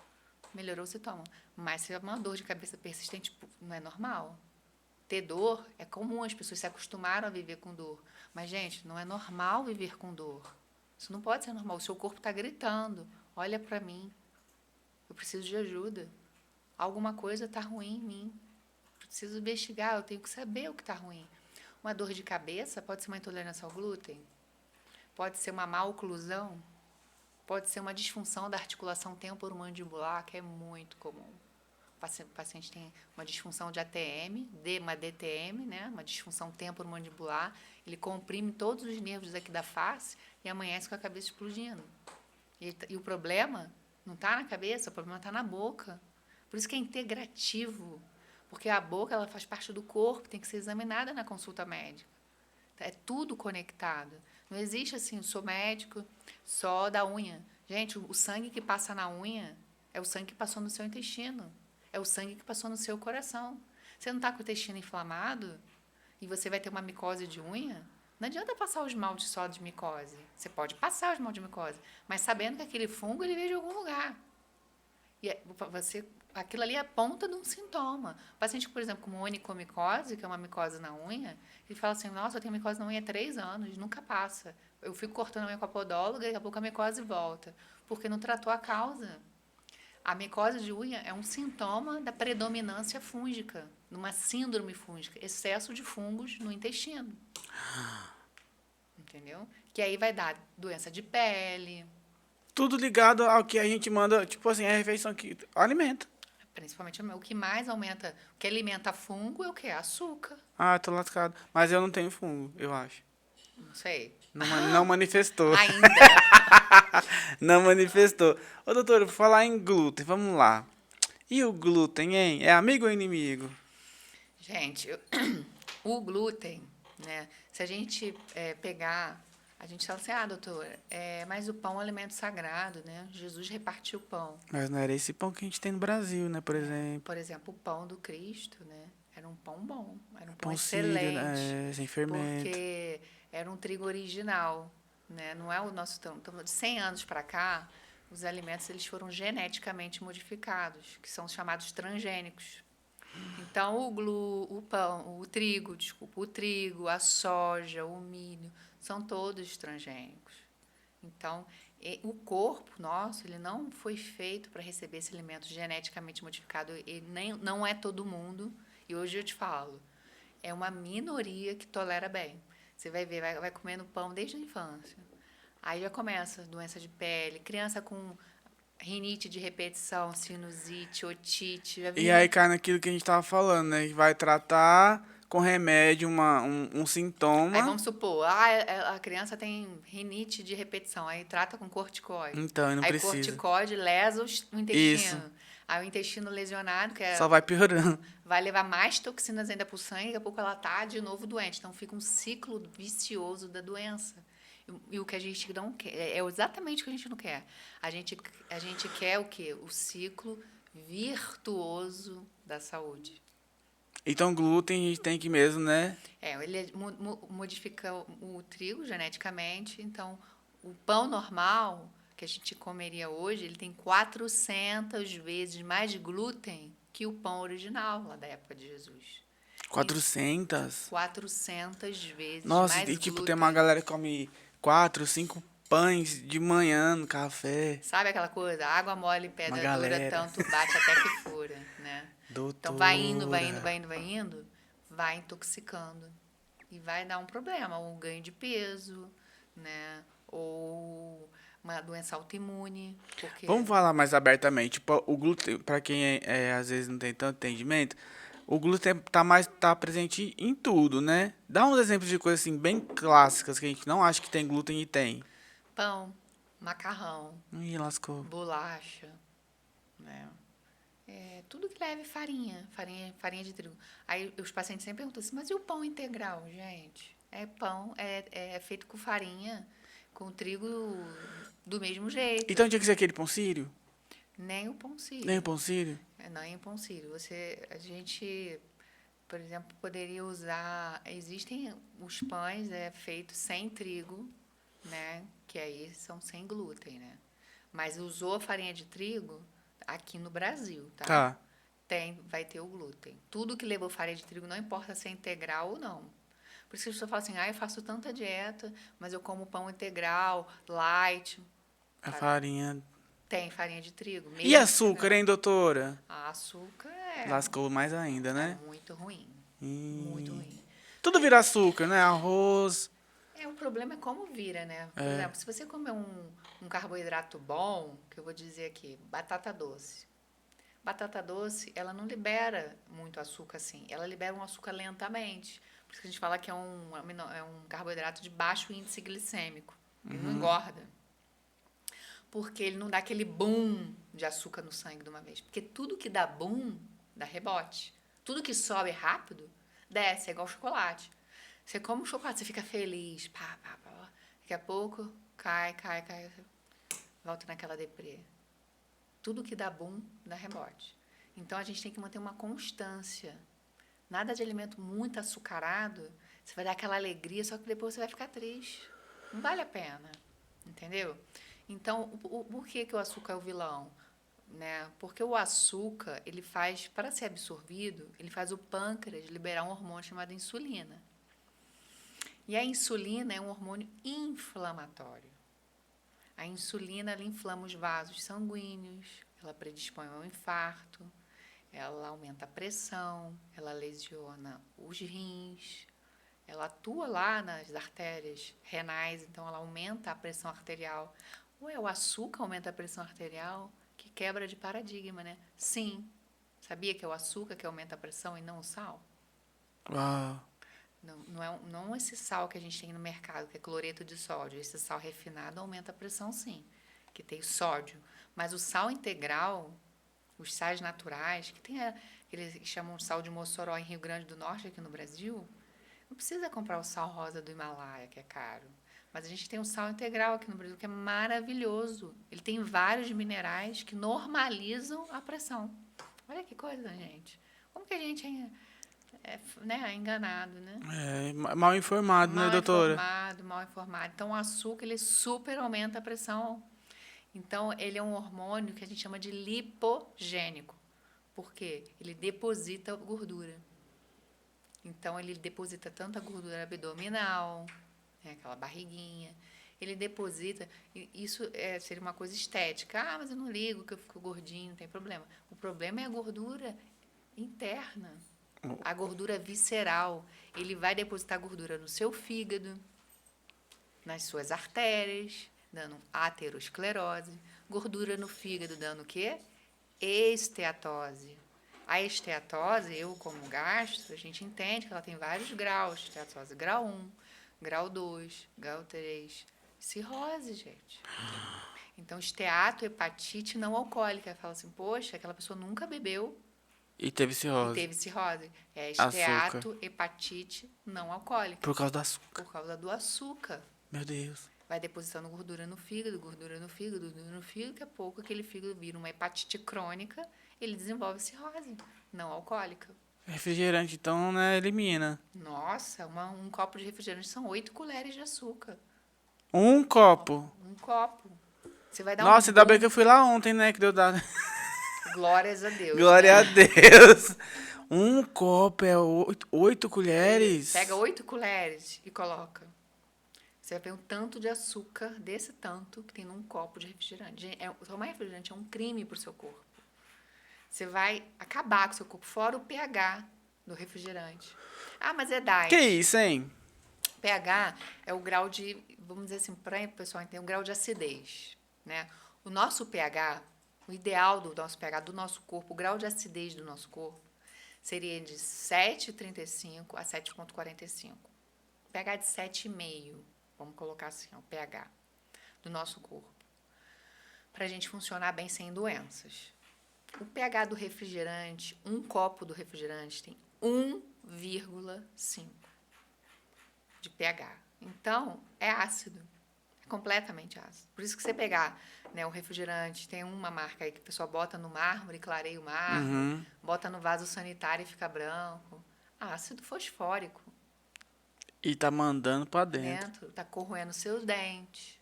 Melhorou o sintoma. Mas se é uma dor de cabeça persistente, não é normal. Ter dor é comum, as pessoas se acostumaram a viver com dor. Mas, gente, não é normal viver com dor. Isso não pode ser normal. O seu corpo está gritando. Olha para mim. Eu preciso de ajuda. Alguma coisa está ruim em mim. Preciso investigar, eu tenho que saber o que está ruim. Uma dor de cabeça pode ser uma intolerância ao glúten, pode ser uma má oclusão, pode ser uma disfunção da articulação temporomandibular, que é muito comum. O paciente tem uma disfunção de ATM, uma DTM, né? Uma disfunção temporomandibular, ele comprime todos os nervos aqui da face e amanhece com a cabeça explodindo. E o problema não está na cabeça, o problema está na boca. Por isso que é integrativo, porque a boca ela faz parte do corpo, tem que ser examinada na consulta médica. É tudo conectado. Não existe assim, eu sou médico só da unha. Gente, o sangue que passa na unha é o sangue que passou no seu intestino, é o sangue que passou no seu coração. Você não está com o intestino inflamado e você vai ter uma micose de unha? Não adianta passar o esmalte só de micose. Você pode passar o esmalte de micose, mas sabendo que aquele fungo ele veio de algum lugar. E aquilo ali é a ponta de um sintoma. O paciente, por exemplo, com onicomicose, que é uma micose na unha, ele fala assim, nossa, eu tenho micose na unha há 3 anos, nunca passa. Eu fico cortando a unha com a podóloga e daqui a pouco a micose volta, porque não tratou a causa. A micose de unha é um sintoma da predominância fúngica, numa síndrome fúngica, excesso de fungos no intestino. Entendeu? Que aí vai dar doença de pele.
Tudo ligado ao que a gente manda, tipo assim, a refeição que alimenta.
Principalmente o que mais aumenta, o que alimenta fungo é o que? Açúcar.
Ah, tô lascado. Mas eu não tenho fungo, eu acho.
Não sei.
Não manifestou.
Ainda.
Não manifestou. Ô, doutor, por falar em glúten, vamos lá. E o glúten, hein? É amigo ou inimigo?
Gente, o glúten, né? Se a gente pegar, a gente fala assim, doutor, mas o pão é um alimento sagrado, né? Jesus repartiu o pão.
Mas não era esse pão que a gente tem no Brasil, né, por exemplo.
Por exemplo, o pão do Cristo, né? Era um pão bom, era um pão
Pão sírio,
excelente.
né? Sem fermento.
Porque era um trigo original, né? Não é o nosso... De 100 anos para cá, os alimentos eles foram geneticamente modificados, que são chamados transgênicos. Então, o trigo, a soja, o milho, são todos transgênicos. Então, o corpo nosso, ele não foi feito para receber esse alimento geneticamente modificado, não é todo mundo, e hoje eu te falo, é uma minoria que tolera bem. Você vai ver, vai comendo pão desde a infância. Aí já começa doença de pele, criança com rinite de repetição, sinusite, otite.
E aí cai naquilo que a gente tava falando, né? Que vai tratar com remédio um sintoma.
Aí vamos supor, a criança tem rinite de repetição, aí trata com corticoide.
Então, não
aí
precisa.
Corticoide lesa o intestino.
Isso.
Aí o intestino lesionado,
Só vai piorando.
vai levar mais toxinas ainda para o sangue, daqui a pouco ela tá de novo doente. Então fica um ciclo vicioso da doença. E o que a gente não quer, é exatamente o que a gente não quer. A gente quer o quê? O ciclo virtuoso da saúde.
Então, glúten a gente tem que mesmo, né?
Ele modifica o trigo geneticamente. Então, o pão normal que a gente comeria hoje, ele tem 400 vezes mais glúten que o pão original, lá da época de Jesus.
400?
400 vezes
Nossa,
mais
e tipo,
glúten.
tem uma galera que come 4, 5 pães de manhã no café.
Sabe aquela coisa? Água mole, pedra dura,
galera.
tanto bate até que fura, né?
Doutora.
Então, vai indo, vai intoxicando. E vai dar um problema, um ganho de peso, né? Ou uma doença autoimune. Porque...
Vamos falar mais abertamente. Tipo, o glúten, para quem às vezes não tem tanto entendimento, o glúten tá presente em tudo, né? Dá uns exemplos de coisas assim bem clássicas que a gente não acha que tem glúten e tem.
Pão, macarrão,
Ih, lascou.
bolacha, né? Tudo que leve farinha de trigo. Aí os pacientes sempre perguntam assim, mas e o pão integral, gente? É feito com farinha, com trigo do mesmo jeito.
Então tinha que ser aquele pão sírio?
Nem o pão sírio.
Nem o pão sírio?
Nem o pão sírio. A gente, por exemplo, poderia usar... Existem os pães feitos sem trigo, né? Que aí são sem glúten, né? Mas usou a farinha de trigo aqui no Brasil, tá?
Tá.
Vai ter o glúten. Tudo que levou farinha de trigo, não importa se é integral ou não. Por isso que as pessoas falam assim, eu faço tanta dieta, mas eu como pão integral, light.
A
Tá?
farinha...
Tem farinha de trigo.
E
mesmo
açúcar,
integral.
hein, doutora?
Açúcar
Lascou mais ainda, né?
muito ruim. Muito ruim.
Tudo vira açúcar, né? Arroz.
O problema é como vira, né? Por exemplo, se você comer um carboidrato bom, que eu vou dizer aqui, batata doce. Batata doce, ela não libera muito açúcar assim. Ela libera um açúcar lentamente. Por isso que a gente fala que é um carboidrato de baixo índice glicêmico. Ele não engorda. Porque ele não dá aquele boom de açúcar no sangue de uma vez. Porque tudo que dá boom, dá rebote. Tudo que sobe rápido, desce. É igual chocolate. Você come um chocolate, você fica feliz. Pá, pá, pá. Daqui a pouco, cai. Volta naquela deprê. Tudo que dá boom, dá rebote. Então, a gente tem que manter uma constância. Nada de alimento muito açucarado, você vai dar aquela alegria, só que depois você vai ficar triste. Não vale a pena. Entendeu? Então, por que o açúcar é o vilão? Né? Porque o açúcar, ele faz, para ser absorvido, ele faz o pâncreas liberar um hormônio chamado insulina. E a insulina é um hormônio inflamatório. A insulina, ela inflama os vasos sanguíneos, ela predispõe ao infarto, ela aumenta a pressão, ela lesiona os rins, ela atua lá nas artérias renais, então ela aumenta a pressão arterial. O açúcar aumenta a pressão arterial, que quebra de paradigma, né? Sim. Sabia que é o açúcar que aumenta a pressão e não o sal?
Uau.
Não esse sal que a gente tem no mercado, que é cloreto de sódio. Esse sal refinado aumenta a pressão, sim, que tem sódio. Mas o sal integral, os sais naturais, que tem aqueles que chamam de sal de Mossoró em Rio Grande do Norte, aqui no Brasil, não precisa comprar o sal rosa do Himalaia, que é caro. Mas a gente tem o sal integral aqui no Brasil, que é maravilhoso. Ele tem vários minerais que normalizam a pressão. Olha que coisa, gente. Como que a gente é enganado, né?
Mal informado, né, doutora?
Mal informado. Então, o açúcar, ele super aumenta a pressão. Então, ele é um hormônio que a gente chama de lipogênico. Por quê? Ele deposita gordura. Então, ele deposita tanto a gordura abdominal, aquela barriguinha. Ele deposita... Isso seria uma coisa estética. Mas eu não ligo que eu fico gordinho, não tem problema. O problema é a gordura interna. A gordura visceral. Ele vai depositar gordura no seu fígado, nas suas artérias, dando aterosclerose. Gordura no fígado dando o quê? Esteatose. A esteatose, eu como gastro, a gente entende que ela tem vários graus. Esteatose grau 1, grau 2, grau 3. Cirrose, gente. Então, esteatohepatite não alcoólica. Fala assim, poxa, aquela pessoa nunca bebeu.
E teve cirrose.
É esteatohepatite não alcoólica.
Por causa do açúcar.
Por causa do açúcar.
Meu Deus.
Vai depositando gordura no fígado, daqui a pouco aquele fígado vira uma hepatite crônica, ele desenvolve cirrose não alcoólica.
Refrigerante, então, né, elimina.
Nossa, um copo de refrigerante são 8 colheres de açúcar.
Um copo?
Um copo. Você vai dar
Nossa, ainda bem que eu fui lá ontem, né, que deu dado.
Glórias a Deus.
Glória a Deus. Um copo é 8 colheres?
Pega 8 colheres e coloca. Você vai ver um tanto de açúcar, desse tanto, que tem num copo de refrigerante. Tomar refrigerante é um crime para o seu corpo. Você vai acabar com o seu corpo, fora o pH do refrigerante. Mas é diet.
Que isso, hein?
pH é o grau de, vamos dizer assim, para o pessoal entender, o grau de acidez, né? O nosso pH, o ideal do nosso pH, do nosso corpo, o grau de acidez do nosso corpo, seria de 7,35 a 7,45. pH de 7,5, vamos colocar assim, o pH do nosso corpo. Para a gente funcionar bem sem doenças. O pH do refrigerante, um copo do refrigerante tem 1,5 de pH. Então, é ácido. É completamente ácido. Por isso que você pegar, né, o refrigerante, tem uma marca aí que a pessoa bota no mármore, clareia o mármore, bota no vaso sanitário e fica branco. Ácido fosfórico.
E tá mandando pra dentro.
Tá corroendo seus dentes,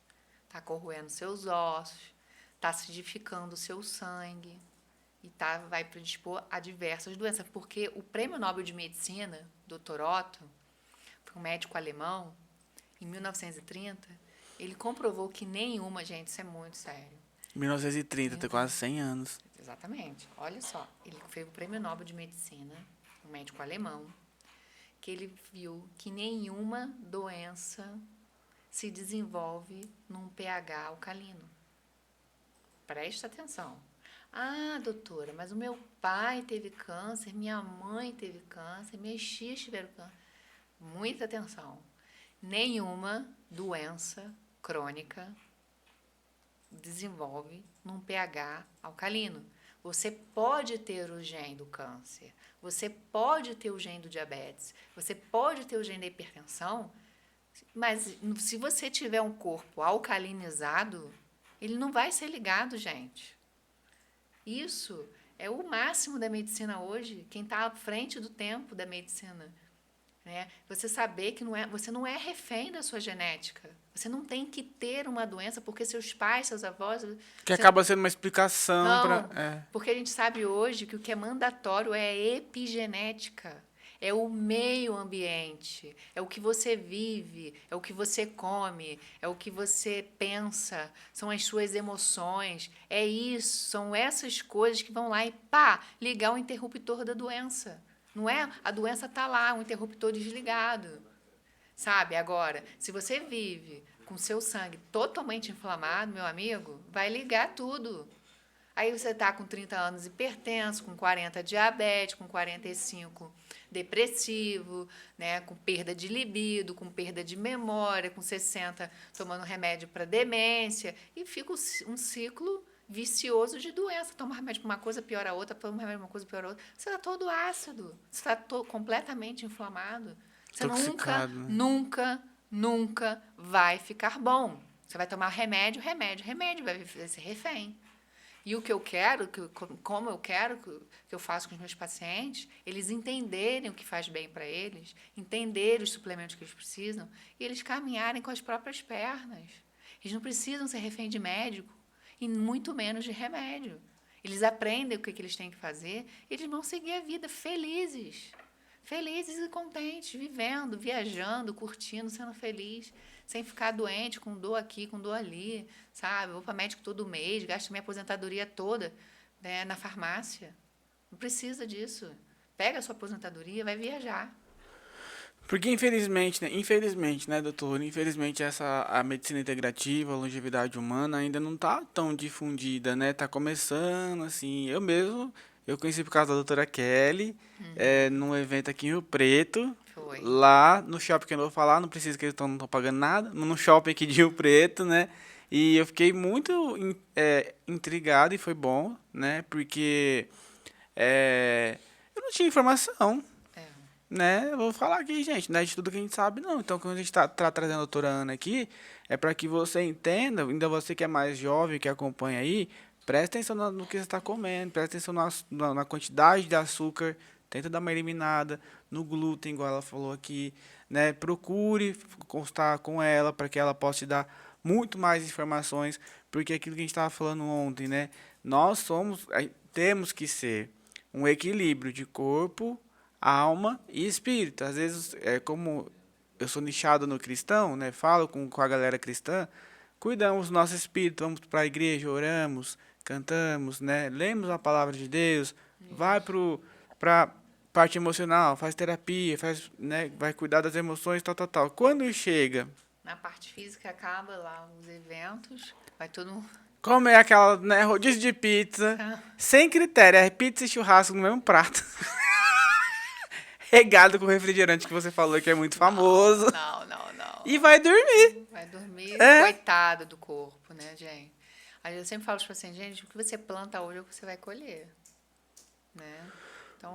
tá corroendo seus ossos, tá acidificando o seu sangue e vai predispor a diversas doenças. Porque o Prêmio Nobel de Medicina, Dr. Otto, foi um médico alemão, em 1930, ele comprovou que nenhuma, gente, isso é muito sério.
1930, tem quase 100 anos.
Exatamente. Olha só, ele foi o Prêmio Nobel de Medicina, um médico alemão, que ele viu que nenhuma doença se desenvolve num pH alcalino. Presta atenção. Ah, doutora, mas o meu pai teve câncer, minha mãe teve câncer, minhas tias tiveram câncer. Muita atenção. Nenhuma doença crônica desenvolve num pH alcalino. Você pode ter o gene do câncer, você pode ter o gene do diabetes, você pode ter o gene da hipertensão, mas se você tiver um corpo alcalinizado, ele não vai ser ligado, gente. Isso é o máximo da medicina hoje, quem está à frente do tempo da medicina. Né? Você saber que você não é refém da sua genética. Você não tem que ter uma doença porque seus pais, seus avós...
Que acaba sendo uma explicação para...
Porque a gente sabe hoje que o que é mandatório é a epigenética. É o meio ambiente, é o que você vive, é o que você come, é o que você pensa, são as suas emoções, é isso, são essas coisas que vão lá e ligar o interruptor da doença. Não é? A doença está lá, o interruptor desligado. Sabe? Agora, se você vive com seu sangue totalmente inflamado, meu amigo, vai ligar tudo. Aí você está com 30 anos hipertenso, com 40 diabetes, com 45 depressivo, né, com perda de libido, com perda de memória, com 60 tomando remédio para demência, e fica um ciclo vicioso de doença. Toma remédio para uma coisa, piora a outra, toma remédio para uma coisa, piora a outra. Você está todo ácido, você está completamente inflamado. Você nunca vai ficar bom. Você vai tomar remédio, vai ser refém. E o que eu quero, como eu quero, que eu faço com os meus pacientes, eles entenderem o que faz bem para eles, entenderem os suplementos que eles precisam, e eles caminharem com as próprias pernas. Eles não precisam ser refém de médico, e muito menos de remédio. Eles aprendem o que eles têm que fazer, e eles vão seguir a vida felizes. Felizes e contentes, vivendo, viajando, curtindo, sendo feliz, sem ficar doente, com dor aqui, com dor ali, sabe? Eu vou para médico todo mês, gasto minha aposentadoria toda, né, na farmácia. Não precisa disso. Pega a sua aposentadoria, vai viajar.
Porque infelizmente, né, doutor? Infelizmente a medicina integrativa, a longevidade humana ainda não tá tão difundida, né? Tá começando, assim, eu conheci por causa da doutora Kelly, num evento aqui em Rio Preto.
Foi.
Lá no shopping, que eu não vou falar, não precisa, que eles não estão pagando nada, no shopping aqui de Rio Preto, né? E eu fiquei muito intrigado e foi bom, né? Porque eu não tinha informação, né? Eu vou falar aqui, gente, não é de tudo que a gente sabe, não. Então, quando a gente tá trazendo a doutora Ana aqui, é para que você entenda, ainda você que é mais jovem, que acompanha aí, presta atenção no que você está comendo, presta atenção na quantidade de açúcar, tenta dar uma eliminada no glúten, igual ela falou aqui, né? Procure constar com ela para que ela possa te dar muito mais informações, porque aquilo que a gente estava falando ontem, né? Temos que ser um equilíbrio de corpo, alma e espírito. Às vezes, como eu sou nichado no cristão, né? Falo com a galera cristã, cuidamos do nosso espírito, vamos para a igreja, oramos, cantamos, né? Lemos a palavra de Deus, vai para parte emocional, faz terapia, né? Vai cuidar das emoções, tal. Quando chega...
Na parte física, acaba lá os eventos, vai todo...
Comer aquela, né, rodízio de pizza, sem critério, é pizza e churrasco no mesmo prato. Regado com refrigerante que você falou que é muito famoso.
Não.
E vai dormir.
Vai dormir, coitado do corpo, né, gente? Aí eu sempre falo para os pacientes, gente, o que você planta hoje é o que você vai colher. né? Então,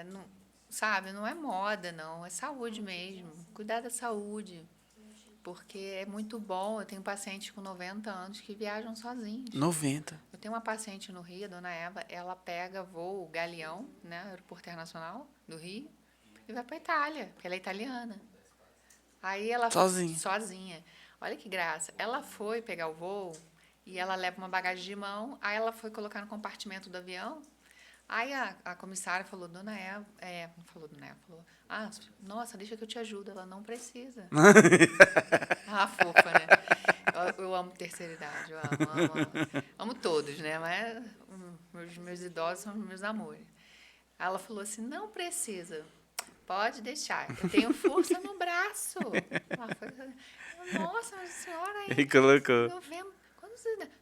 não, sabe, não é moda, não, é saúde mesmo. Cuidar da saúde, porque é muito bom. Eu tenho pacientes com 90 anos que viajam sozinhos.
90.
Eu tenho uma paciente no Rio, a dona Eva, ela pega voo Galeão, né, Aeroporto Internacional do Rio, e vai para Itália, porque ela é italiana. Aí ela
Sozinha.
sozinha. Olha que graça. Ela foi pegar o voo e ela leva uma bagagem de mão, aí ela foi colocar no compartimento do avião. Aí a comissária falou, dona Eva, não falou dona Eva, falou, nossa, deixa que eu te ajudo. Ela não precisa. Fofa, né? Eu amo terceira idade, eu amo. Amo todos, né? Mas meus idosos são meus amores. Aí ela falou assim, não precisa. Pode deixar. Eu tenho força no braço. Nossa, mas a senhora
Ele colocou.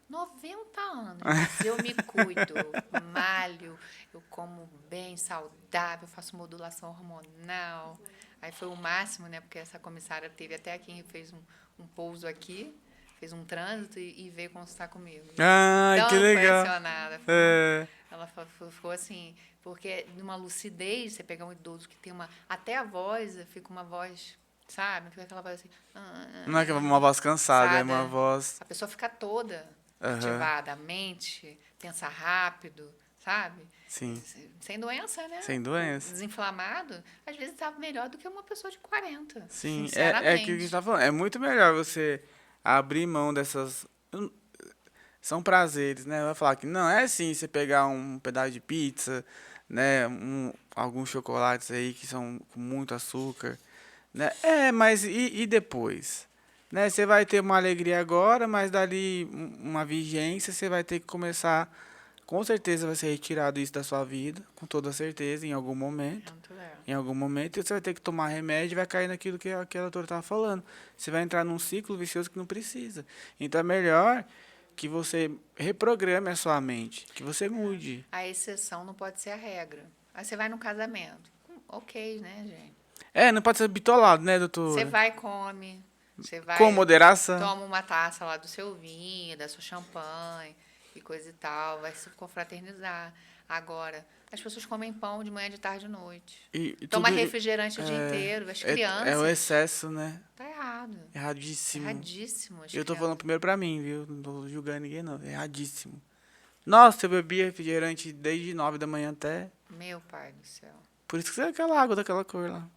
90 anos. Mas eu me cuido, malho, eu como bem, saudável, faço modulação hormonal. Aí foi o máximo, né? Porque essa comissária teve até aqui, fez um pouso aqui, fez um trânsito e veio consultar comigo.
Ah, que legal.
Impressionada. Ela ficou assim, porque numa lucidez, você pegar um idoso que tem até a voz, fica uma voz, sabe? Fica aquela voz assim.
Não é uma voz cansada, é uma voz.
A pessoa fica toda ativada, a mente, pensa rápido, sabe?
Sim.
Sem doença, né?
Sem doença.
Desinflamado, às vezes estava melhor do que uma pessoa de 40.
Sim,
Sinceramente.
é aquilo que a gente tá falando. É muito melhor você abrir mão dessas. São prazeres, né? Vai falar que não é assim você pegar um pedaço de pizza, né? Alguns chocolates aí que são com muito açúcar, né? Mas e depois? Né? Você vai ter uma alegria agora, mas dali uma vigência você vai ter que começar. Com certeza vai ser retirado isso da sua vida, com toda certeza, em algum momento. Em algum momento você vai ter que tomar remédio e vai cair naquilo que a doutora estava falando. Você vai entrar num ciclo vicioso que não precisa. Então é melhor que você reprograme a sua mente, que você mude.
A exceção não pode ser a regra. Aí você vai no casamento. Ok, né, gente?
Não pode ser bitolado, né, doutor?
Você vai e come. Você vai,
com moderação.
Toma uma taça lá do seu vinho, da sua champanhe e coisa e tal. Vai se confraternizar. Agora, as pessoas comem pão de manhã, de tarde e de noite. Toma refrigerante o dia inteiro. As crianças.
É o excesso, né?
Tá errado.
Erradíssimo.
Erradíssimo.
Eu tô falando primeiro pra mim, viu? Não tô julgando ninguém, não. Erradíssimo. Nossa, eu bebia refrigerante desde 9 da manhã até...
Meu pai do céu.
Por isso que você é aquela água daquela cor lá.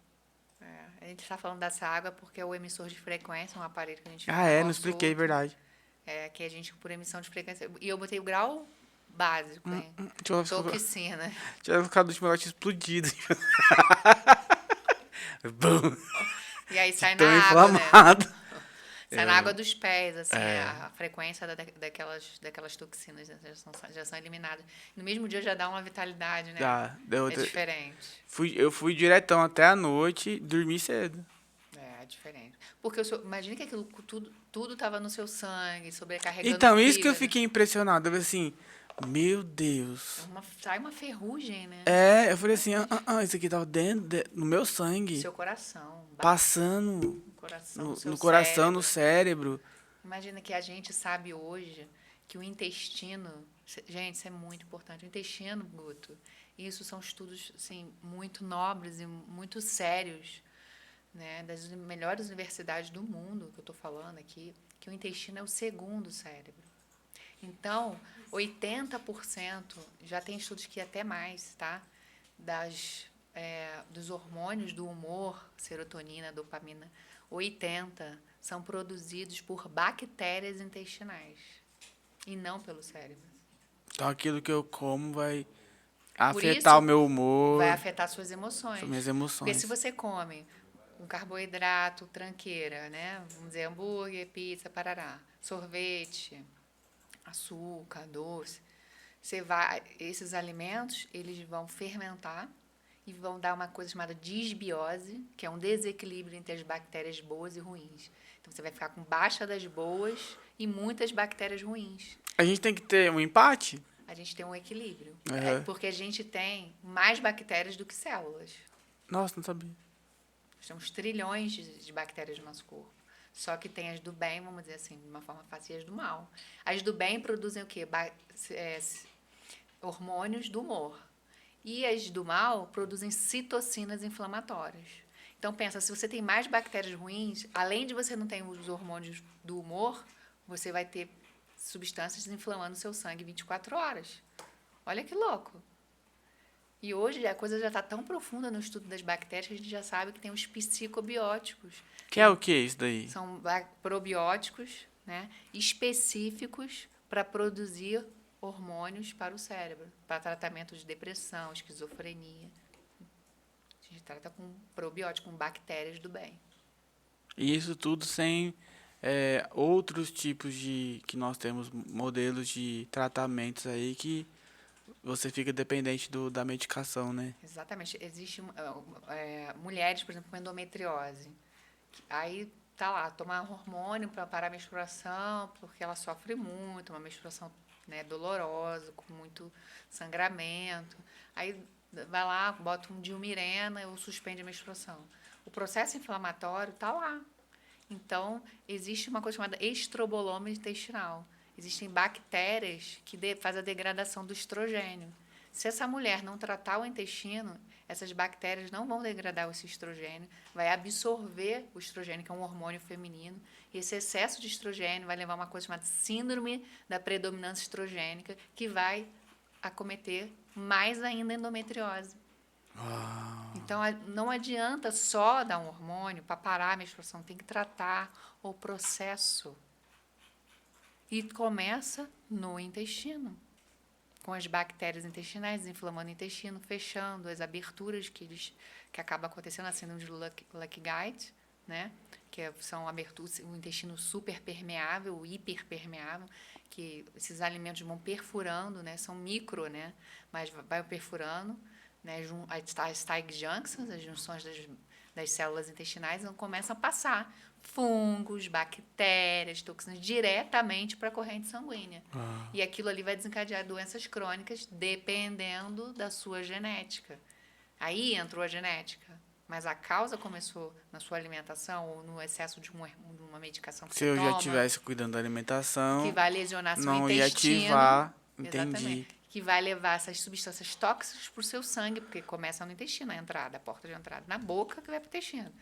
A gente está falando dessa água porque é o emissor de frequência, um aparelho que a gente
não expliquei, verdade.
Que a gente, por emissão de frequência... E eu botei o grau básico, né? Toxina.
Tinha ficado do último lote explodido. Bum.
E aí sai
Tão
na água,
inflamado.
né? Sai na água dos pés, assim, a frequência daquelas toxinas já são eliminadas. No mesmo dia já dá uma vitalidade, né? É diferente.
Eu fui diretão até a noite, dormi cedo.
É diferente. Porque imagina que aquilo tudo estava no seu sangue, sobrecarregando
Então, isso que eu fiquei impressionado. Eu falei assim, meu Deus.
Sai uma ferrugem, né?
Eu falei assim, isso aqui tava no meu sangue.
Seu coração.
Passando no coração,
cérebro.
no cérebro.
Imagina que a gente sabe hoje que o intestino... Gente, isso é muito importante. O intestino, Guto, isso são estudos assim, muito nobres e muito sérios, né, das melhores universidades do mundo, que eu estou falando aqui, que o intestino é o segundo cérebro. Então, 80%, já tem estudos que até mais, tá? Dos hormônios do humor, serotonina, dopamina, 80% são produzidos por bactérias intestinais e não pelo cérebro.
Então, aquilo que eu como vai afetar o meu humor.
Vai afetar suas emoções.
Minhas emoções.
Porque se você come um carboidrato, tranqueira, né? Vamos dizer, hambúrguer, pizza, parará, sorvete, açúcar, doce, esses alimentos, eles vão fermentar e vão dar uma coisa chamada disbiose, que é um desequilíbrio entre as bactérias boas e ruins. Então, você vai ficar com baixa das boas e muitas bactérias ruins.
A gente tem que ter um empate?
A gente tem um equilíbrio.
Porque
a gente tem mais bactérias do que células.
Nossa, não sabia.
Nós temos trilhões de bactérias no nosso corpo. Só que tem as do bem, vamos dizer assim, de uma forma fácil, e as do mal. As do bem produzem o quê? hormônios do humor. E as do mal produzem citocinas inflamatórias. Então, pensa, se você tem mais bactérias ruins, além de você não ter os hormônios do humor, você vai ter substâncias inflamando o seu sangue 24 horas. Olha que louco. E hoje a coisa já está tão profunda no estudo das bactérias que a gente já sabe que tem os psicobióticos.
Que é o que isso daí?
São probióticos, né, específicos para produzir hormônios para o cérebro, para tratamento de depressão, esquizofrenia. A gente trata com probiótico, com bactérias do bem.
E isso tudo sem outros tipos de... que nós temos modelos de tratamentos aí que você fica dependente da medicação, né?
Exatamente. Existem mulheres, por exemplo, com endometriose. Aí tá lá, tomar hormônio para parar a menstruação, porque ela sofre muito, uma menstruação, né, dolorosa, com muito sangramento. Aí vai lá, bota um Dilmirena ou suspende a menstruação. O processo inflamatório tá lá. Então, existe uma coisa chamada estroboloma intestinal. Existem bactérias que fazem a degradação do estrogênio. Se essa mulher não tratar o intestino, essas bactérias não vão degradar esse estrogênio, vai absorver o estrogênio, que é um hormônio feminino, e esse excesso de estrogênio vai levar a uma coisa chamada síndrome da predominância estrogênica, que vai acometer mais ainda a endometriose. Então, não adianta só dar um hormônio para parar a menstruação, tem que tratar o processo. E começa no intestino, com as bactérias intestinais, inflamando o intestino, fechando as aberturas que acaba acontecendo, a síndrome de Luckgate, né? São aberturas, o intestino super permeável, o hiperpermeável, que esses alimentos vão perfurando, né? São micro, né? Mas vai perfurando, né? As tight junctions, as junções das células intestinais, não começam a passar fungos, bactérias, toxinas diretamente para a corrente sanguínea. E aquilo ali vai desencadear doenças crônicas dependendo da sua genética. Aí entrou a genética. Mas a causa começou na sua alimentação ou no excesso de uma medicação que
Se
você
eu
toma.
já estivesse cuidando da alimentação,
Que vai lesionar seu
não
intestino.
ia ativar, entendi.
Exatamente. Que vai levar essas substâncias tóxicas para o seu sangue, porque começa no intestino, a entrada, a porta de entrada, na boca que vai para o intestino.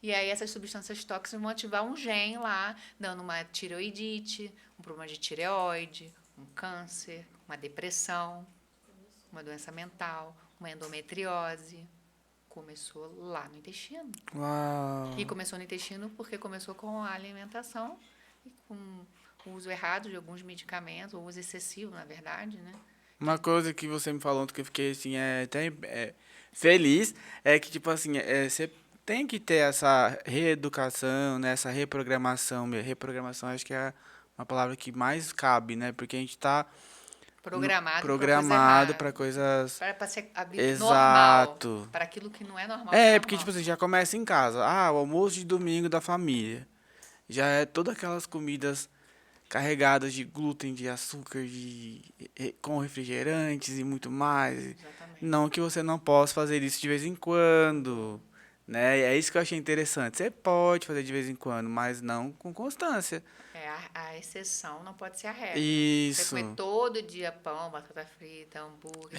E aí essas substâncias tóxicas vão ativar um gene lá, dando uma tireoidite, um problema de tireoide, um câncer, uma depressão, uma doença mental, uma endometriose. Começou lá no intestino.
Uau.
E começou no intestino porque começou com a alimentação e com o uso errado de alguns medicamentos, ou uso excessivo, na verdade, né?
Uma coisa que você me falou que eu fiquei assim, até feliz, é que, tipo assim, você tem que ter essa reeducação, né, essa reprogramação. Reprogramação acho que é uma palavra que mais cabe, né? Porque a gente tá programado para coisas...
Para ser normal.
Exato.
Para aquilo que não é normal.
Porque, tipo assim, já começa em casa. Ah, o almoço de domingo da família. Já é todas aquelas comidas carregadas de glúten, de açúcar, com refrigerantes e muito mais.
Exatamente.
Não que você não possa fazer isso de vez em quando, né? É isso que eu achei interessante. Você pode fazer de vez em quando, mas não com constância.
A exceção não pode ser a regra.
Isso.
Você comer todo dia pão, batata frita, hambúrguer.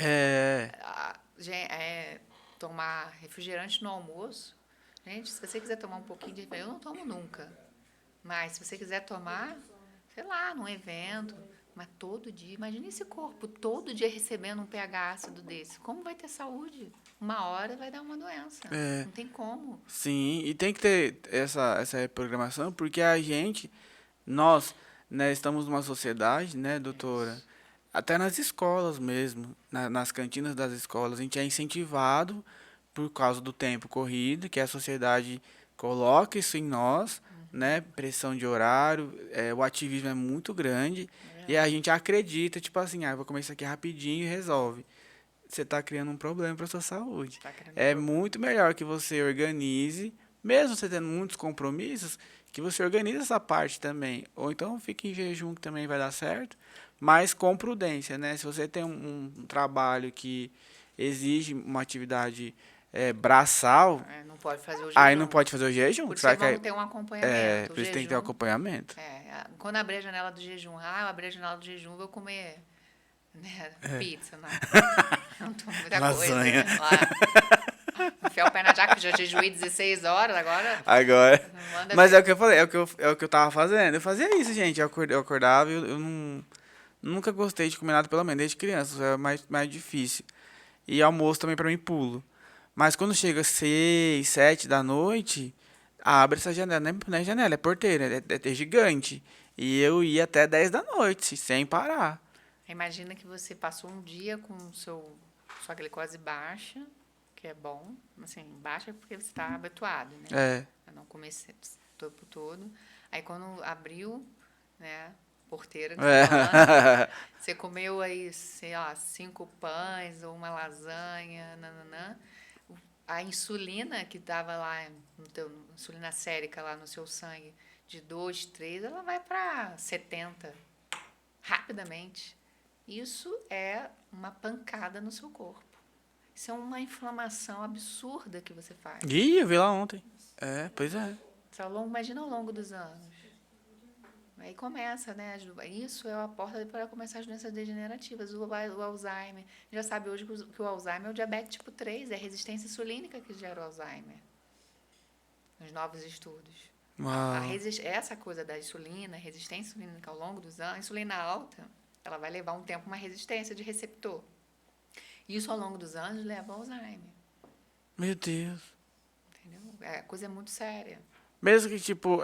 Tomar refrigerante no almoço. Gente, se você quiser tomar um pouquinho de refrigerante, eu não tomo nunca. Mas se você quiser tomar, sei lá, num evento, mas todo dia, imagine esse corpo todo dia recebendo um pH ácido desse. Como vai ter saúde? Uma hora vai dar uma doença. Não tem como.
Sim, e tem que ter essa reprogramação, porque nós, né, estamos numa sociedade, né, doutora? Isso. Até nas escolas mesmo, nas cantinas das escolas, a gente é incentivado por causa do tempo corrido, que a sociedade coloca isso em nós, né? Pressão de horário, o ativismo é muito grande, e a gente acredita, tipo assim, vou comer isso aqui rapidinho e resolve. Você está criando um problema para a sua saúde. Muito melhor que você organize, mesmo você tendo muitos compromissos, que você organize essa parte também. Ou então fique em jejum, que também vai dar certo, mas com prudência, né? Se você tem um trabalho que exige uma atividade braçal,
não pode fazer o jejum.
Aí não pode fazer o jejum?
Por isso vamos ter um acompanhamento.
Por isso tem que ter um acompanhamento.
Quando abrir a janela do jejum, eu abri a janela do jejum, vou comer né? Pizza, não. Não tô muita
Lasanha.
coisa. Lá. Enfiar o pé na jaca, já jejuei 16 horas, agora
Agora.
não manda
Mas
ver.
é o que eu falei, é o que eu tava fazendo. Eu fazia isso, gente. Eu acordava e eu não, nunca gostei de comer nada, pelo menos desde criança. É mais difícil. E almoço também pra mim pulo. Mas quando chega 6, 7 da noite, abre essa janela. Não é janela, é porteira, é gigante. E eu ia até 10 da noite, sem parar.
Imagina que você passou um dia com sua glicose baixa, que é bom, assim, baixa porque você está habituado, né?
É.
A não comer o tempo todo. Aí quando abriu, né, porteira que você tá falando,
É.
você comeu aí, sei lá, 5 pães ou uma lasanha, nananã. A insulina que estava lá, insulina sérica lá no seu sangue, de 2, 3, ela vai para 70 rapidamente. Isso é uma pancada no seu corpo. Isso é uma inflamação absurda que você faz.
Ih, eu vi lá ontem. É, pois é.
Imagina ao longo dos anos. Aí começa, né? Isso é a porta para começar as doenças degenerativas, o Alzheimer. Já sabe hoje que o Alzheimer é o diabetes tipo 3, é a resistência insulínica que gera o Alzheimer. Nos novos estudos.
Uau.
Essa coisa da insulina, resistência insulínica ao longo dos anos, a insulina alta, ela vai levar um tempo uma resistência de receptor. Isso ao longo dos anos leva ao Alzheimer.
Meu Deus.
Entendeu? A coisa é muito séria.
Mesmo que, tipo,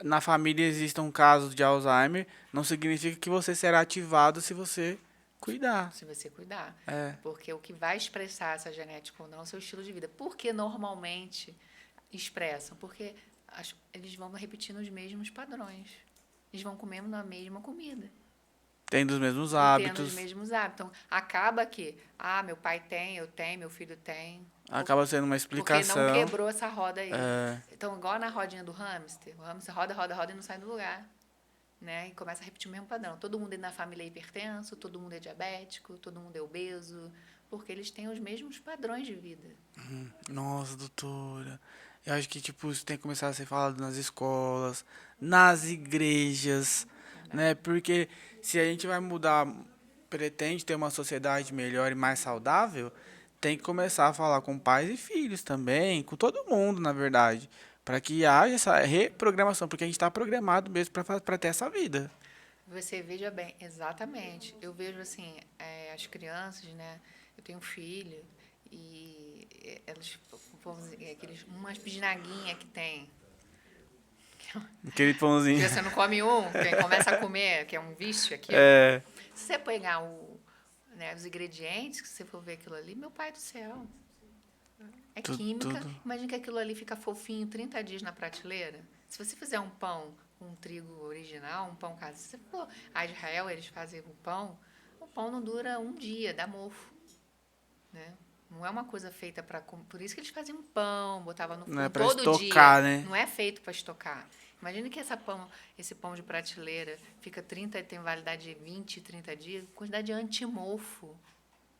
na família existam casos de Alzheimer, não significa que você será ativado se você cuidar.
Se você cuidar.
É.
Porque o que vai expressar essa genética ou não é o seu estilo de vida. Por que normalmente expressam? Porque eles vão repetindo os mesmos padrões. Eles vão comendo a mesma comida.
Tendo os mesmos
E tendo
hábitos.
os mesmos hábitos. Então, acaba que, meu pai tem, eu tenho, meu filho tem.
Acaba sendo uma
Porque
explicação.
não quebrou essa roda aí.
É.
Então, igual na rodinha do hamster, o hamster roda, roda, roda e não sai do lugar. Né? E começa a repetir o mesmo padrão. Todo mundo na família é hipertenso, todo mundo é diabético, todo mundo é obeso, porque eles têm os mesmos padrões de vida.
Nossa, doutora. Eu acho que, tipo, isso tem que começar a ser falado nas escolas, nas igrejas, né? Porque se a gente vai mudar, pretende ter uma sociedade melhor e mais saudável, tem que começar a falar com pais e filhos também, com todo mundo, na verdade, para que haja essa reprogramação, porque a gente está programado mesmo para ter essa vida.
Você veja bem, exatamente. Eu vejo assim, as crianças, né? Eu tenho um filho e elas, vamos dizer, umas bisnaguinhas que tem.
Aquele pãozinho.
Que você não come quem começa a comer, que é um vício aqui.
É.
Se você pegar os ingredientes, que você for ver aquilo ali, meu pai do céu. É química.
Tudo.
Imagina que aquilo ali fica fofinho 30 dias na prateleira. Se você fizer um pão com trigo original, um pão caseiro, se você for a Israel, eles fazem o pão não dura um dia, dá mofo. Né? Não é uma coisa feita para... Por isso que eles faziam um pão, botavam no
Não é
forno
pra
todo
estocar,
dia.
né?
Não é feito para estocar. Imagina que esse pão de prateleira fica 30 e tem validade de 20, 30 dias, quantidade de antimofo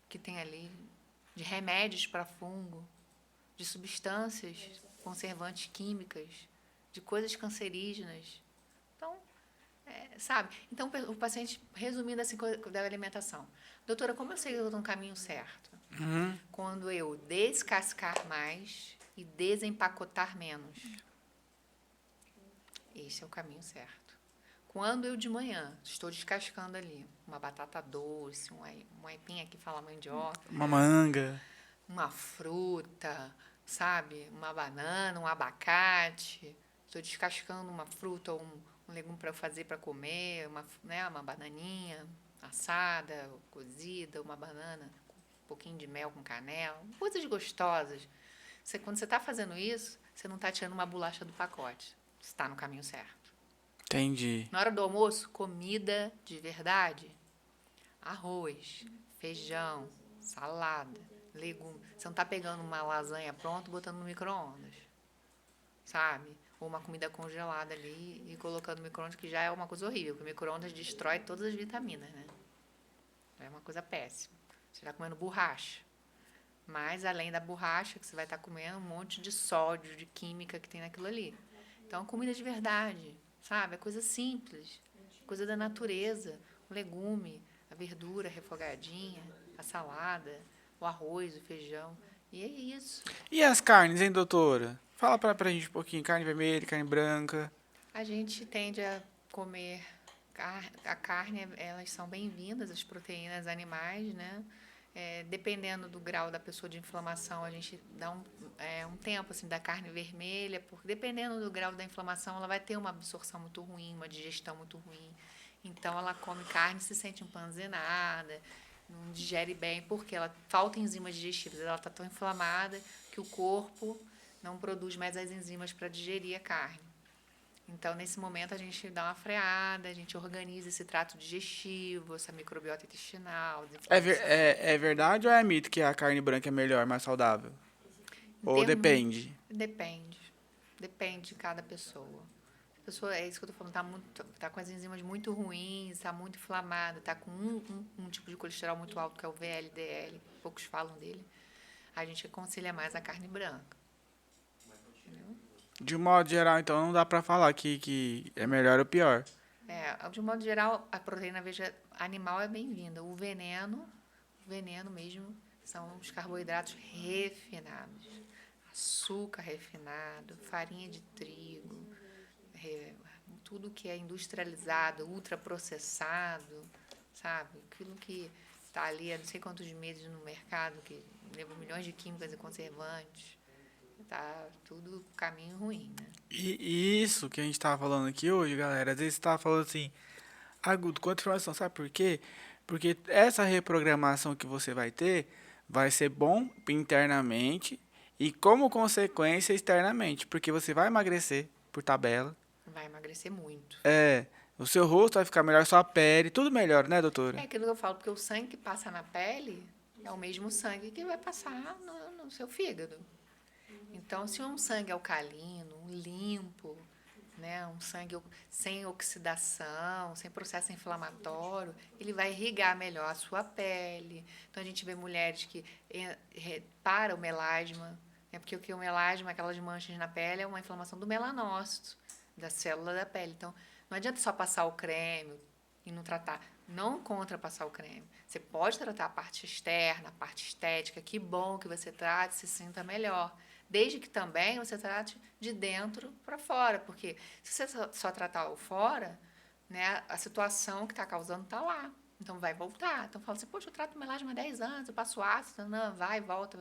que tem ali, de remédios para fungo, de substâncias conservantes químicas, de coisas cancerígenas. Então, sabe? Então, o paciente, resumindo assim, da alimentação. Doutora, como eu sei que eu estou no caminho certo?
Uhum.
Quando eu descascar mais e desempacotar menos. Esse é o caminho certo. Quando eu de manhã estou descascando ali uma batata doce, um aipim que fala mandioca,
Uma manga.
uma fruta, sabe? Uma banana, um abacate. Estou descascando uma fruta ou um legume para eu fazer para comer, uma bananinha assada, cozida, uma banana, um pouquinho de mel com canela, coisas gostosas. Quando você está fazendo isso, você não está tirando uma bolacha do pacote. Você está no caminho certo.
Entendi.
Na hora do almoço, comida de verdade. Arroz, feijão, salada, legume. Você não está pegando uma lasanha pronta e botando no micro-ondas. Sabe? Ou uma comida congelada ali e colocando no micro-ondas, que já é uma coisa horrível, porque o micro-ondas destrói todas as vitaminas, né? É uma coisa péssima. Você está comendo borracha. Mas, além da borracha, que você vai estar comendo um monte de sódio, de química que tem naquilo ali. Então, comida de verdade, sabe? É coisa simples, coisa da natureza. Um legume, a verdura refogadinha, a salada, o arroz, o feijão. E é isso.
E as carnes, hein, doutora? Fala pra gente um pouquinho. Carne vermelha, carne branca.
A gente tende a comer a carne, elas são bem-vindas, as proteínas animais, né? Dependendo do grau da pessoa de inflamação, a gente dá um tempo assim da carne vermelha, porque dependendo do grau da inflamação, ela vai ter uma absorção muito ruim, uma digestão muito ruim. Então, ela come carne e se sente empanzenada, não digere bem, porque ela falta enzimas digestivas. Ela está tão inflamada que o corpo não produz mais as enzimas para digerir a carne. Então, nesse momento, a gente dá uma freada, a gente organiza esse trato digestivo, essa microbiota intestinal,
É verdade ou é mito que a carne branca é melhor, mais saudável? Ou depende?
Depende. Depende de cada pessoa. A pessoa, é isso que eu tô falando, tá com as enzimas muito ruins, tá muito inflamada, tá com um tipo de colesterol muito alto, que é o VLDL, poucos falam dele. A gente aconselha mais a carne branca. Entendeu?
De um modo geral, então, não dá pra falar que é melhor ou pior.
De um modo geral, a proteína animal é bem-vinda. O veneno mesmo, são os carboidratos refinados. Açúcar refinado, farinha de trigo, tudo que é industrializado, ultraprocessado, sabe? Aquilo que está ali há não sei quantos meses no mercado, que leva milhões de químicas e conservantes. Tá tudo caminho ruim, né?
E isso que a gente tava falando aqui hoje, galera, às vezes você tava falando assim, Guto, quanta informação, sabe por quê? Porque essa reprogramação que você vai ter vai ser bom internamente e como consequência externamente, porque você vai emagrecer por tabela.
Vai emagrecer muito.
O seu rosto vai ficar melhor, sua pele, tudo melhor, né,
É
doutora?
aquilo que eu falo, porque o sangue que passa na pele é o mesmo sangue que vai passar no seu fígado. Então, se um sangue alcalino, limpo, né, um sangue sem oxidação, sem processo inflamatório, ele vai irrigar melhor a sua pele. Então, a gente vê mulheres que para o melasma, né, porque o que é o melasma, aquelas manchas na pele, é uma inflamação do melanócito, da célula da pele. Então, não adianta só passar o creme e não tratar. Não contra passar o creme. Você pode tratar a parte externa, a parte estética. Que bom que você trate, se sinta melhor. Desde que também você trate de dentro para fora. Porque se você só tratar o fora, né, a situação que está causando está lá. Então, vai voltar. Então, fala assim, poxa, eu trato melasma há 10 anos, eu passo ácido. Não, vai, volta.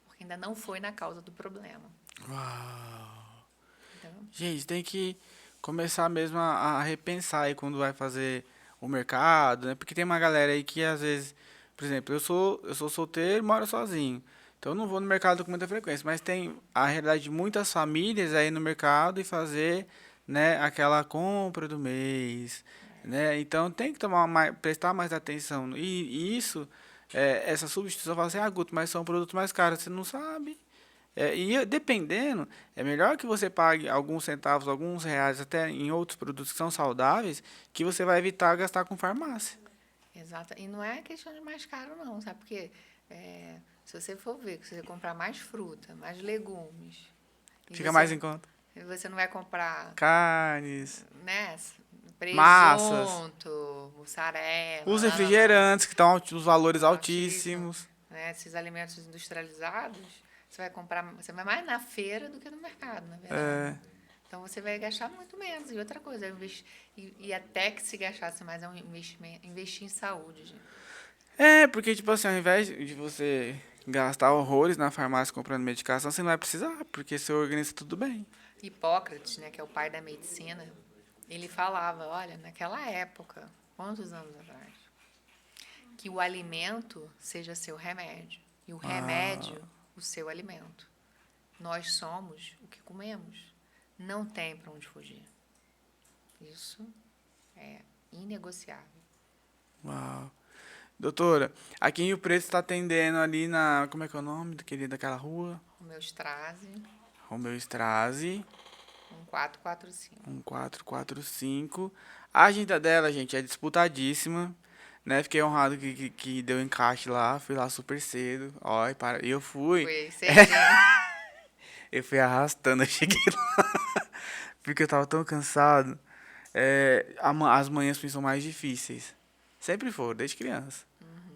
Porque ainda não foi na causa do problema.
Uau.
Entendeu?
Gente, tem que começar mesmo a repensar aí quando vai fazer o mercado, né? Porque tem uma galera aí que às vezes, por exemplo, eu sou solteiro e moro sozinho. Então eu não vou no mercado com muita frequência, mas tem a realidade de muitas famílias aí no mercado e fazer, né, aquela compra do mês, né? Então tem que prestar mais atenção. E isso, essa substituição fala assim, Guto, mas são produtos mais caros, você não sabe. Dependendo, é melhor que você pague alguns centavos, alguns reais, até em outros produtos que são saudáveis, que você vai evitar gastar com farmácia.
Exato. E não é questão de mais caro, não, sabe? Porque se você for ver, que você comprar mais fruta, mais legumes, e
Fica mais em conta.
você não vai comprar,
Carnes,
né,
massas,
presunto, mussarela,
os
lá, lá, lá,
refrigerantes, que estão os valores
altíssimo,
altíssimos.
né, esses alimentos industrializados, você vai mais na feira do que no mercado, na verdade.
É,
Então você vai gastar muito menos. E outra coisa, e até que se gastasse mais é um investimento, investir em saúde, gente.
porque, tipo assim, ao invés de você gastar horrores na farmácia comprando medicação, você não vai precisar, porque seu organismo tá tudo bem.
Hipócrates, né, que é o pai da medicina, ele falava, olha, naquela época, quantos anos atrás, que o alimento seja seu remédio e o remédio o seu alimento. Nós somos o que comemos. Não tem para onde fugir. Isso é inegociável.
Uau. Doutora, aqui em Rio Preto está atendendo ali na. Como é que é o nome daquela rua?
Homeostase
Romeu Strazi,
1445.
1445. A agenda dela, gente, é disputadíssima. Né? Fiquei honrado que deu encaixe lá. Fui lá super cedo. Ó, e eu fui.
Foi cedinho.
Eu fui arrastando, eu cheguei lá. Porque eu tava tão cansado. As manhãs pra mim são mais difíceis. Sempre foram, desde criança.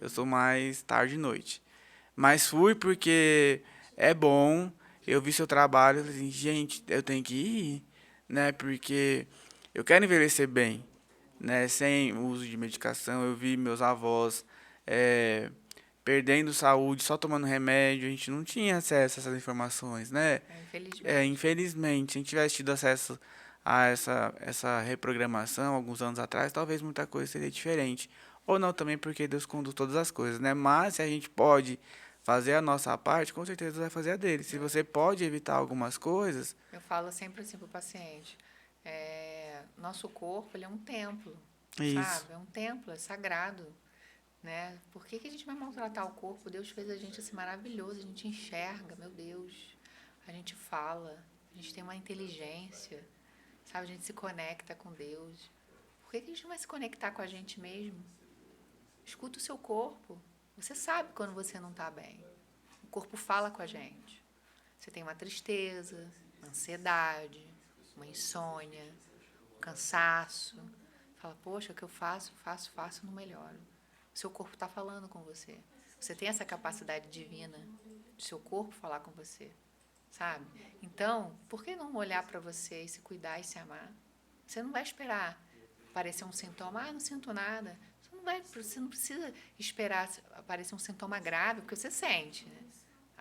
Eu sou mais tarde e noite. Mas fui porque é bom, eu vi seu trabalho, eu falei assim, gente, eu tenho que ir, né? Porque eu quero envelhecer bem, né? Sem uso de medicação. Eu vi meus avós perdendo saúde, só tomando remédio. A gente não tinha acesso a essas informações, né?
Infelizmente.
Infelizmente, se a gente tivesse tido acesso a essa reprogramação alguns anos atrás, talvez muita coisa seria diferente. Ou não também, porque Deus conduz todas as coisas, né? Mas se a gente pode fazer a nossa parte, com certeza Deus vai fazer a dele. Se você pode evitar algumas coisas,
Eu falo sempre assim para o paciente, nosso corpo ele é um templo,
isso.
sabe? É um templo, é sagrado, né? Por que a gente vai maltratar o corpo? Deus fez a gente assim maravilhoso, a gente enxerga, meu Deus. A gente fala, a gente tem uma inteligência, sabe? A gente se conecta com Deus. Por que a gente não vai se conectar com a gente mesmo? Escuta o seu corpo. Você sabe quando você não está bem. O corpo fala com a gente. Você tem uma tristeza, uma ansiedade, uma insônia, um cansaço. Fala, poxa, o que eu faço, não melhoro. O seu corpo está falando com você. Você tem essa capacidade divina do seu corpo falar com você, sabe? Então, por que não olhar para você e se cuidar e se amar? Você não vai esperar aparecer um sintoma, não sinto nada. Você não precisa esperar aparecer um sintoma grave, porque você sente, né?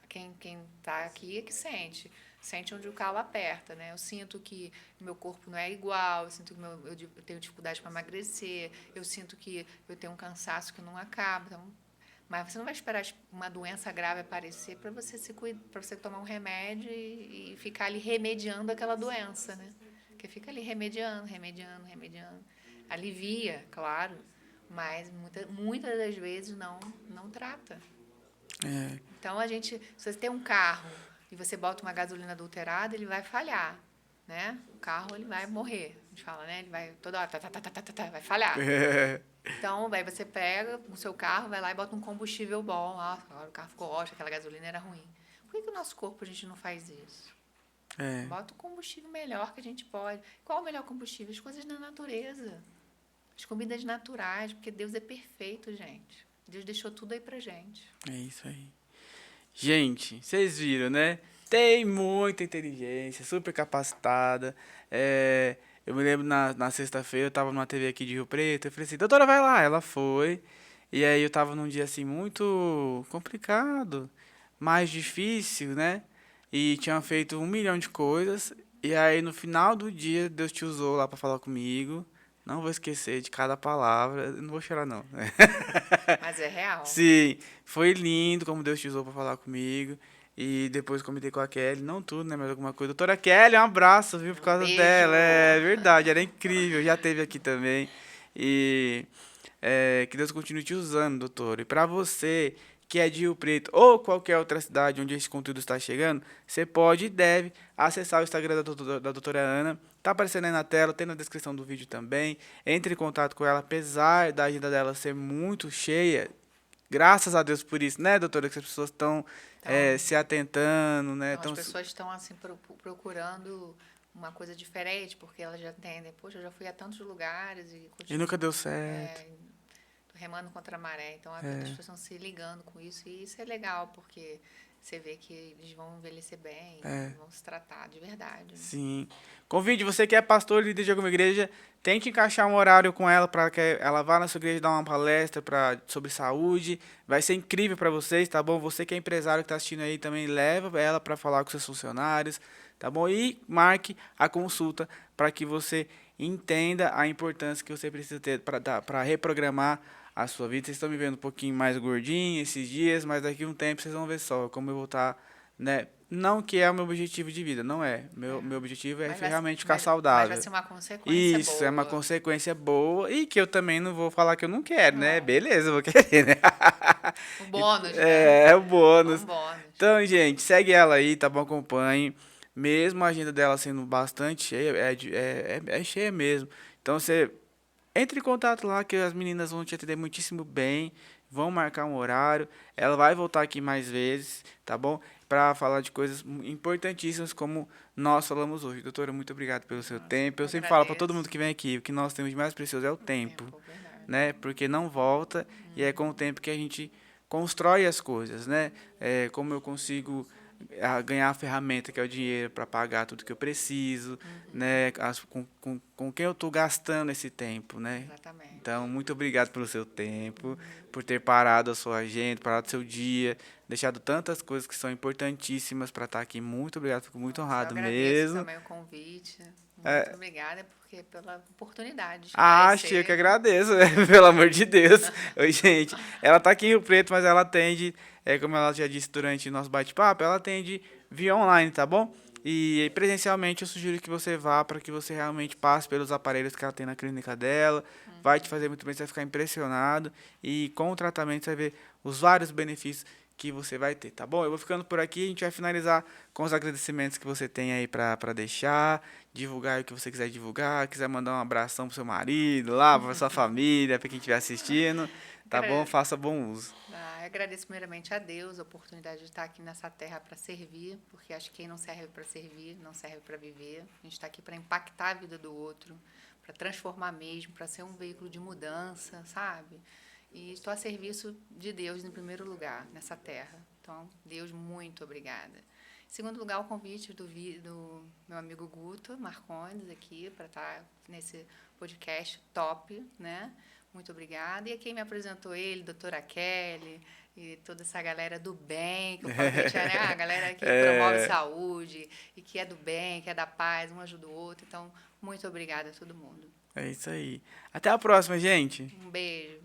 Quem está aqui é que sente. Sente onde o calo aperta, né? Eu sinto que meu corpo não é igual, eu sinto que eu tenho dificuldade para emagrecer, eu sinto que eu tenho um cansaço que não acaba. Então, mas você não vai esperar uma doença grave aparecer para você para você tomar um remédio e ficar ali remediando aquela doença, né? Porque fica ali remediando. Alivia, claro, mas muitas das vezes não trata.
É,
Então, se você tem um carro e você bota uma gasolina adulterada, ele vai falhar, né? O carro, ele vai morrer. A gente fala, né? Ele vai toda hora, vai falhar. Então, aí você pega o seu carro, vai lá e bota um combustível bom. Agora o carro ficou ótimo, aquela gasolina era ruim. Por que o nosso corpo a gente não faz isso? Bota o combustível melhor que a gente pode. Qual o melhor combustível? As coisas da natureza. As comidas naturais, porque Deus é perfeito, gente. Deus deixou tudo aí pra gente.
é isso aí. Gente, vocês viram, né? Tem muita inteligência, super capacitada. Eu me lembro na sexta-feira, eu tava numa TV aqui de Rio Preto, eu falei assim, doutora, vai lá. Ela foi. E aí eu tava num dia assim muito complicado, mais difícil, né? E tinha feito 1 milhão de coisas. E aí no final do dia, Deus te usou lá pra falar comigo. Não vou esquecer de cada palavra. Eu não vou chorar, não.
Mas é real.
Sim, foi lindo como Deus te usou pra falar comigo. E depois comentei com a Kelly, não tudo, né, mas alguma coisa. Doutora Kelly, um abraço, viu, por causa
Beijo.
dela. É verdade, era incrível, já teve aqui também. E que Deus continue te usando, doutor. E pra você que é de Rio Preto ou qualquer outra cidade onde esse conteúdo está chegando, você pode e deve acessar o Instagram da doutora Ana. Tá aparecendo aí na tela, tem na descrição do vídeo também. Entre em contato com ela, apesar da agenda dela ser muito cheia. Graças a Deus por isso, né, doutora? Que as pessoas estão se atentando, né?
Então, as pessoas estão assim procurando uma coisa diferente, porque elas já entendem, poxa, eu já fui a tantos lugares e
E nunca deu certo.
Tô remando contra a maré. Então, as pessoas estão se ligando com isso, e isso é legal, porque você vê que eles vão envelhecer bem, vão se tratar de verdade. Né?
Sim. Convide, você que é pastor, líder de alguma igreja, tente encaixar um horário com ela para que ela vá na sua igreja dar uma palestra sobre saúde. Vai ser incrível para vocês, tá bom? Você que é empresário que está assistindo aí também, leva ela para falar com seus funcionários, tá bom? E marque a consulta para que você entenda a importância que você precisa ter para reprogramar a sua vida. Vocês estão me vendo um pouquinho mais gordinho esses dias, mas daqui a um tempo vocês vão ver só como eu vou estar, né? Não que é o meu objetivo de vida, não é. Meu objetivo é realmente ficar saudável.
Mas vai ser uma consequência
Isso,
boa.
é uma consequência boa e que eu também não vou falar que eu não quero, né? Beleza, eu vou querer, né?
Um bônus, né?
É o bônus.
Um bônus.
Então, gente, segue ela aí, tá bom? Acompanhe. Mesmo a agenda dela sendo bastante cheia, é cheia mesmo. Então, você entre em contato lá que as meninas vão te atender muitíssimo bem, vão marcar um horário. Ela vai voltar aqui mais vezes, tá bom? Para falar de coisas importantíssimas como nós falamos hoje. Doutora, muito obrigado pelo seu tempo. Eu sempre falo para todo mundo que vem aqui, o que nós temos de mais precioso é o tempo.
Verdade.
né? Porque não volta e é com o tempo que a gente constrói as coisas, né? Como eu consigo ganhar a ferramenta que é o dinheiro para pagar tudo que eu preciso, né? Com quem eu estou gastando esse tempo, né?
Exatamente.
Então, muito obrigado pelo seu tempo, por ter parado a sua agenda, parado o seu dia, deixado tantas coisas que são importantíssimas para estar aqui. Muito obrigado, fico muito
Nossa, eu
honrado
agradeço
mesmo.
também o convite. Muito obrigada pela oportunidade de
Tia, eu que
esclarecer.
agradeço, pelo amor de Deus. Oi, gente. Ela tá aqui em Rio Preto, mas ela atende, como ela já disse durante o nosso bate-papo, ela atende via online, tá bom? E presencialmente eu sugiro que você vá para que você realmente passe pelos aparelhos que ela tem na clínica dela. Vai te fazer muito bem, você vai ficar impressionado. E com o tratamento você vai ver os vários benefícios que você vai ter, tá bom? Eu vou ficando por aqui, a gente vai finalizar com os agradecimentos que você tem aí para deixar, divulgar o que você quiser divulgar, quiser mandar um abração pro seu marido, lá, pra sua família, para quem estiver assistindo, tá bom?
Agra-
Faça bom uso.
Eu agradeço primeiramente a Deus a oportunidade de estar aqui nessa terra para servir, porque acho que quem não serve para servir, não serve para viver. A gente está aqui para impactar a vida do outro, para transformar mesmo, para ser um veículo de mudança, sabe? E estou a serviço de Deus em primeiro lugar, nessa terra. Então, Deus, muito obrigada. Em segundo lugar, o convite do meu amigo Guto Marcondes aqui para estar nesse podcast top, né? Muito obrigada. E a quem me apresentou ele, doutora Kelly, e toda essa galera do bem, que eu falo que né? A galera que promove saúde e que é do bem, que é da paz, um ajuda o outro. Então, muito obrigada a todo mundo.
É isso aí. Até a próxima, gente.
Um beijo.